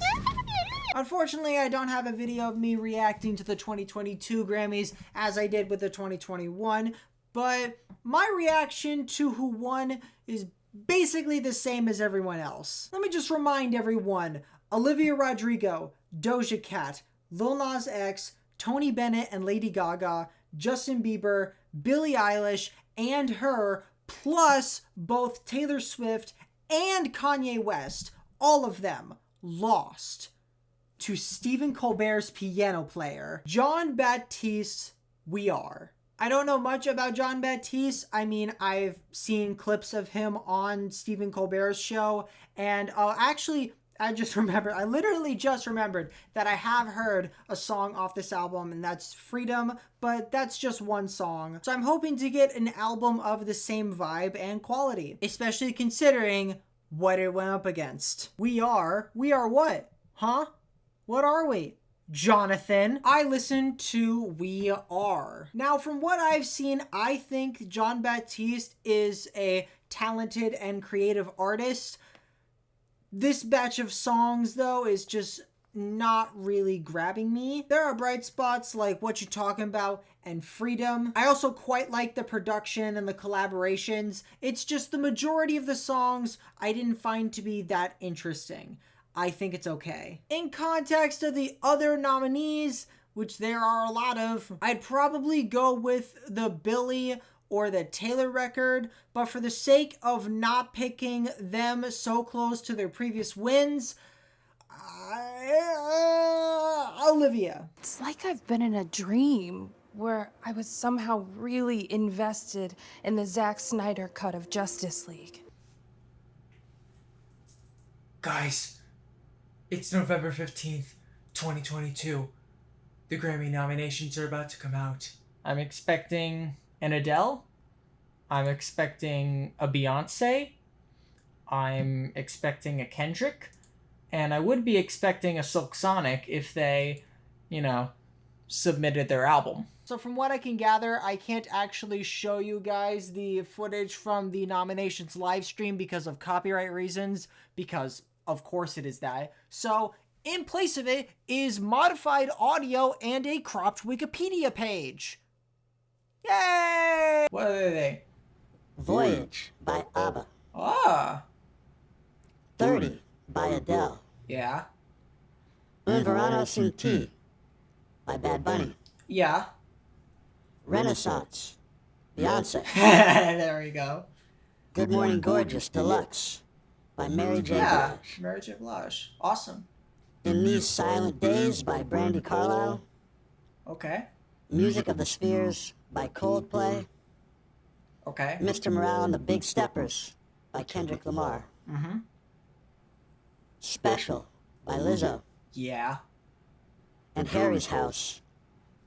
Unfortunately, I don't have a video of me reacting to the 2022 Grammys as I did with the 2021, but my reaction to who won is basically the same as everyone else. Let me just remind everyone, Olivia Rodrigo, Doja Cat, Lil Nas X, Tony Bennett and Lady Gaga, Justin Bieber, Billie Eilish, and her, plus both Taylor Swift and Kanye West, all of them lost to Stephen Colbert's piano player, Jon Batiste. We are. I don't know much about Jon Batiste. I mean, I've seen clips of him on Stephen Colbert's show, and actually, I literally just remembered that I have heard a song off this album, and that's Freedom, but that's just one song. So I'm hoping to get an album of the same vibe and quality, especially considering what it went up against. We are what? Huh? What are we? Jonathan. I listened to We Are. Now, from what I've seen, I think Jon Batiste is a talented and creative artist. This batch of songs, though, is just not really grabbing me. There are bright spots like What You Talking About and Freedom. I also quite like the production and the collaborations. It's just the majority of the songs I didn't find to be that interesting. I think it's okay. In context of the other nominees, which there are a lot of, I'd probably go with the Billie or the Taylor record, but for the sake of not picking them so close to their previous wins, Olivia. It's like I've been in a dream where I was somehow really invested in the Zack Snyder cut of Justice League. Guys, it's November 15th, 2022. The Grammy nominations are about to come out. I'm expecting an Adele. I'm expecting a Beyonce. I'm expecting a Kendrick. And I would be expecting a Silk Sonic if they, submitted their album. So from what I can gather, I can't actually show you guys the footage from the nominations live stream because of copyright reasons, because of course it is that. So in place of it is modified audio and a cropped Wikipedia page. Yay! What are they? Voyage by ABBA. Ah. 30 by Adele. Yeah. Un Verano Sin Ti by Bad Bunny. Yeah. Renaissance, Beyonce. There we go. Good Morning Gorgeous Deluxe by Mary J. Blige. Mary J. Blige. Awesome. In These Silent Days by Brandy Carlisle. Okay. Music of the Spheres by Coldplay. Okay. Mr. Morale and the Big Steppers by Kendrick Lamar. Mm-hmm. Special by Lizzo. Yeah. And Harry's House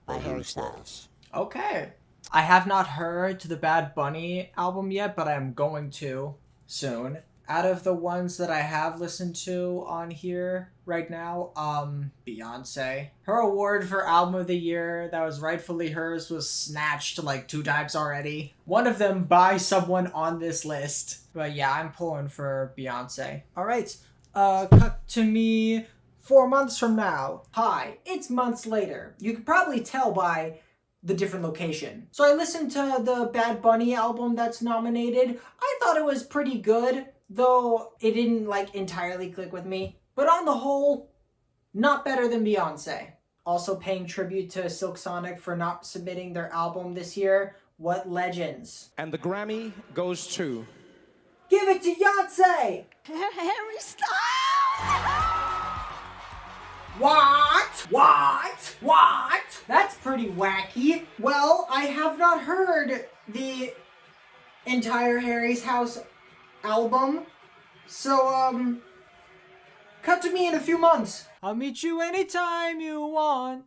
by Harry Styles. Okay. I have not heard to the Bad Bunny album yet, but I'm going to soon. Out of the ones that I have listened to on here right now, Beyonce. Her award for Album of the Year that was rightfully hers was snatched like 2 times already. One of them by someone on this list. But yeah, I'm pulling for Beyonce. Alright, cut to me 4 months from now. Hi, it's months later. You can probably tell by the different location. So I listened to the Bad Bunny album that's nominated. I thought it was pretty good, though it didn't entirely click with me. But on the whole, not better than Beyonce. Also paying tribute to Silk Sonic for not submitting their album this year. What legends. And the Grammy goes to... Give it to Beyonce! Harry Styles! What? What? What? That's pretty wacky. Well, I have not heard the entire Harry's House album. So, cut to me in a few months. I'll meet you anytime you want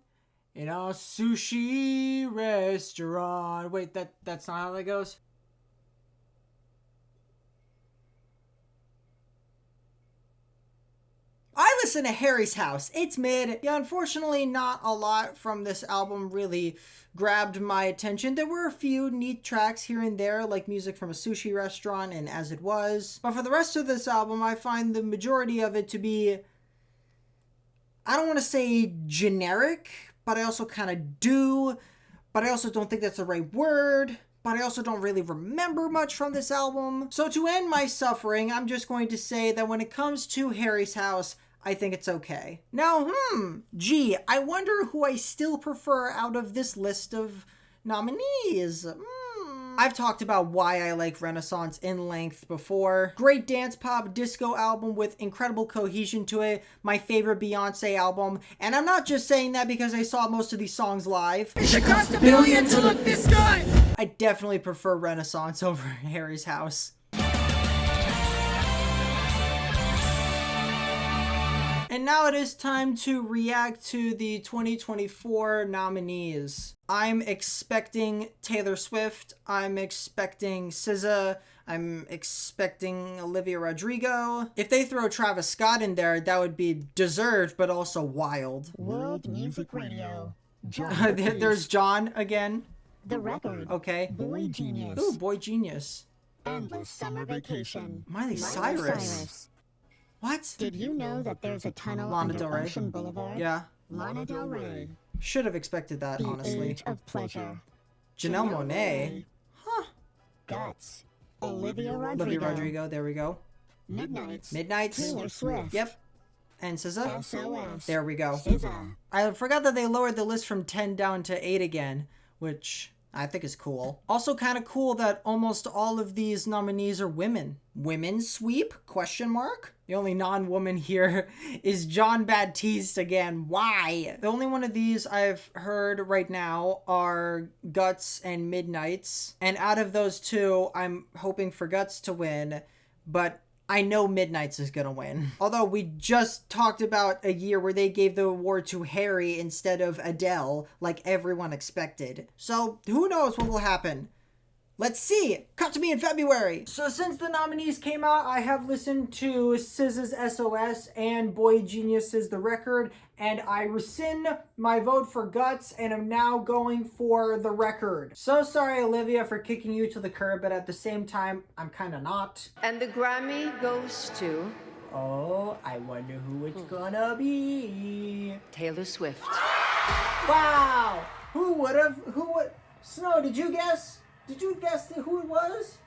in a sushi restaurant. Wait, that's not how that goes? I listen to Harry's House. It's mid. Yeah, unfortunately, not a lot from this album really grabbed my attention. There were a few neat tracks here and there, like music from a sushi restaurant and As It Was. But for the rest of this album, I find the majority of it to be, I don't want to say generic, but I also kind of do. But I also don't think that's the right word. But I also don't really remember much from this album. So to end my suffering, I'm just going to say that when it comes to Harry's House, I think it's okay. Now, gee, I wonder who I still prefer out of this list of nominees. I've talked about why I like Renaissance in length before. Great dance pop disco album with incredible cohesion to it. My favorite Beyonce album. And I'm not just saying that because I saw most of these songs live. It should cost $1 billion to look this good! I definitely prefer Renaissance over Harry's House. And now it is time to react to the 2024 nominees. I'm expecting Taylor Swift. I'm expecting SZA. I'm expecting Olivia Rodrigo. If they throw Travis Scott in there, that would be deserved, but also wild. World Music Radio. There's John again. The Record. Okay. Boy Genius. Ooh, Boy Genius. Endless Summer Vacation. Miley Cyrus. What? Did you know that there's a tunnel Lana under Del Rey. Ocean Boulevard? Yeah. Lana Del Rey. Should have expected that, The honestly. Age of Pleasure. Janelle Monáe. Huh. Guts. Olivia Rodrigo. Olivia Rodrigo, there we go. Midnights. Taylor Swift. Yep. And SZA. SOS. There we go. SZA. I forgot that they lowered the list from 10 down to 8 again, which I think is cool. Also kind of cool that almost all of these nominees are women. Women's sweep? Question mark? The only non-woman here is Jon Batiste again. Why? The only one of these I've heard right now are Guts and Midnights. And out of those two, I'm hoping for Guts to win, but I know Midnights is gonna win. Although we just talked about a year where they gave the award to Harry instead of Adele, like everyone expected. So who knows what will happen? Let's see. Cut to me in February. So since the nominees came out, I have listened to SZA's SOS and Boy Genius's The Record, and I rescind my vote for Guts and am now going for The Record. So sorry, Olivia, for kicking you to the curb, but at the same time, I'm kind of not. And the Grammy goes to... Oh, I wonder who it's gonna be. Taylor Swift. Wow! Who would? Snow, did you guess? Did you guess who it was?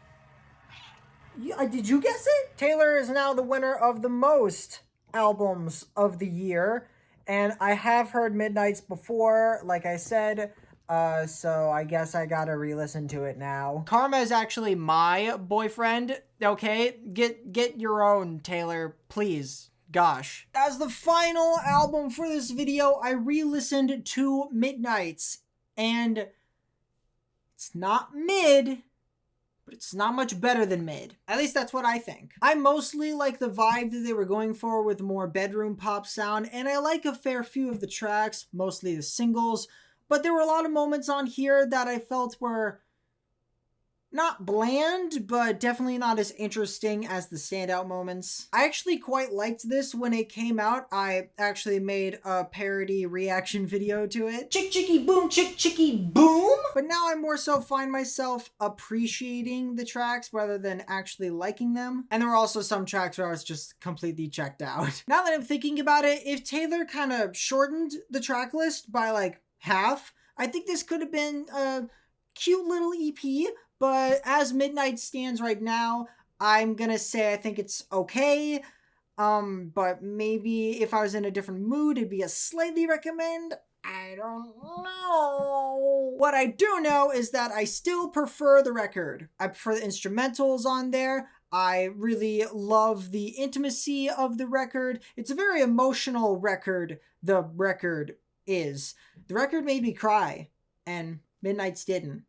Did you guess it? Taylor is now the winner of the most albums of the year. And I have heard Midnights before, like I said. So I guess I gotta re-listen to it now. Karma is actually my boyfriend, okay? Get your own, Taylor, please. Gosh. As the final album for this video, I re-listened to Midnights. And it's not mid, but it's not much better than mid. At least that's what I think. I mostly like the vibe that they were going for with more bedroom pop sound, and I like a fair few of the tracks, mostly the singles, but there were a lot of moments on here that I felt were not bland, but definitely not as interesting as the standout moments. I actually quite liked this when it came out. I actually made a parody reaction video to it. Chick chicky boom, chick chicky boom! But now I more so find myself appreciating the tracks rather than actually liking them. And there were also some tracks where I was just completely checked out. Now that I'm thinking about it, if Taylor kind of shortened the track list by like half, I think this could have been a cute little EP. But as Midnight stands right now, I'm gonna say I think it's okay. But maybe if I was in a different mood, it'd be a slightly recommend. I don't know. What I do know is that I still prefer The Record. I prefer the instrumentals on there. I really love the intimacy of The Record. It's a very emotional record, The Record is. The Record made me cry, and Midnights didn't.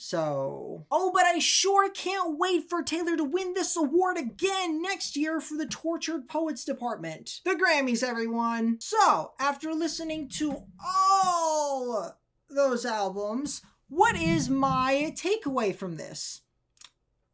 So, oh, but I sure can't wait for Taylor to win this award again next year for the Tortured Poets Department. The Grammys, everyone. So, after listening to all those albums, what is my takeaway from this?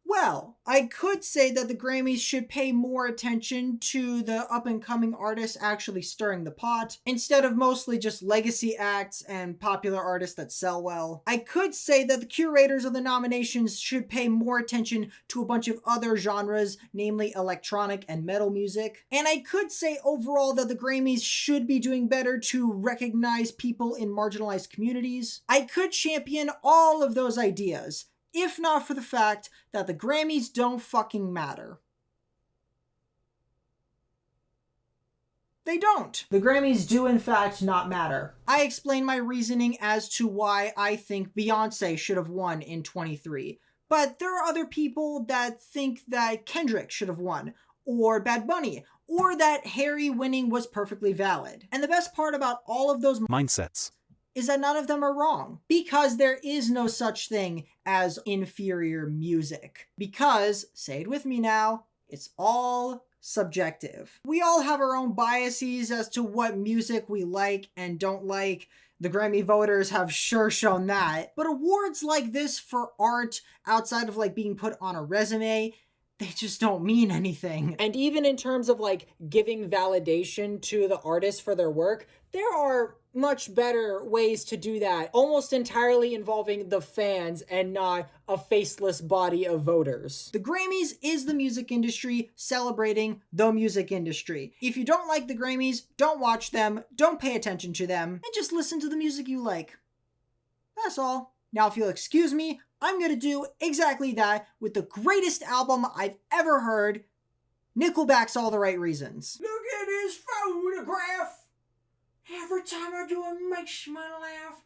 Well, I could say that the Grammys should pay more attention to the up-and-coming artists actually stirring the pot, instead of mostly just legacy acts and popular artists that sell well. I could say that the curators of the nominations should pay more attention to a bunch of other genres, namely electronic and metal music. And I could say overall that the Grammys should be doing better to recognize people in marginalized communities. I could champion all of those ideas, if not for the fact that the Grammys don't fucking matter. They don't. The Grammys do in fact not matter. I explained my reasoning as to why I think Beyonce should have won in 23. But there are other people that think that Kendrick should have won, or Bad Bunny, or that Harry winning was perfectly valid. And the best part about all of those mindsets is that none of them are wrong, because there is no such thing as inferior music. Because, say it with me now, it's all subjective. We all have our own biases as to what music we like and don't like. The Grammy voters have sure shown that. But awards like this for art, outside of like being put on a resume, they just don't mean anything. And even in terms of like giving validation to the artists for their work, there are much better ways to do that, almost entirely involving the fans and not a faceless body of voters. The Grammys is the music industry celebrating the music industry. If you don't like the Grammys, don't watch them, don't pay attention to them, and just listen to the music you like. That's all. Now, if you'll excuse me, I'm gonna do exactly that with the greatest album I've ever heard, Nickelback's All the Right Reasons. Look at his photograph. Every time I do it makes me laugh.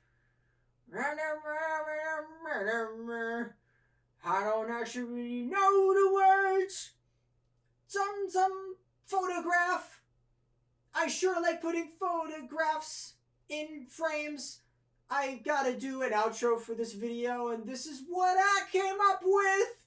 I don't actually know the words. Some photograph. I sure like putting photographs in frames. I gotta do an outro for this video, and this is what I came up with.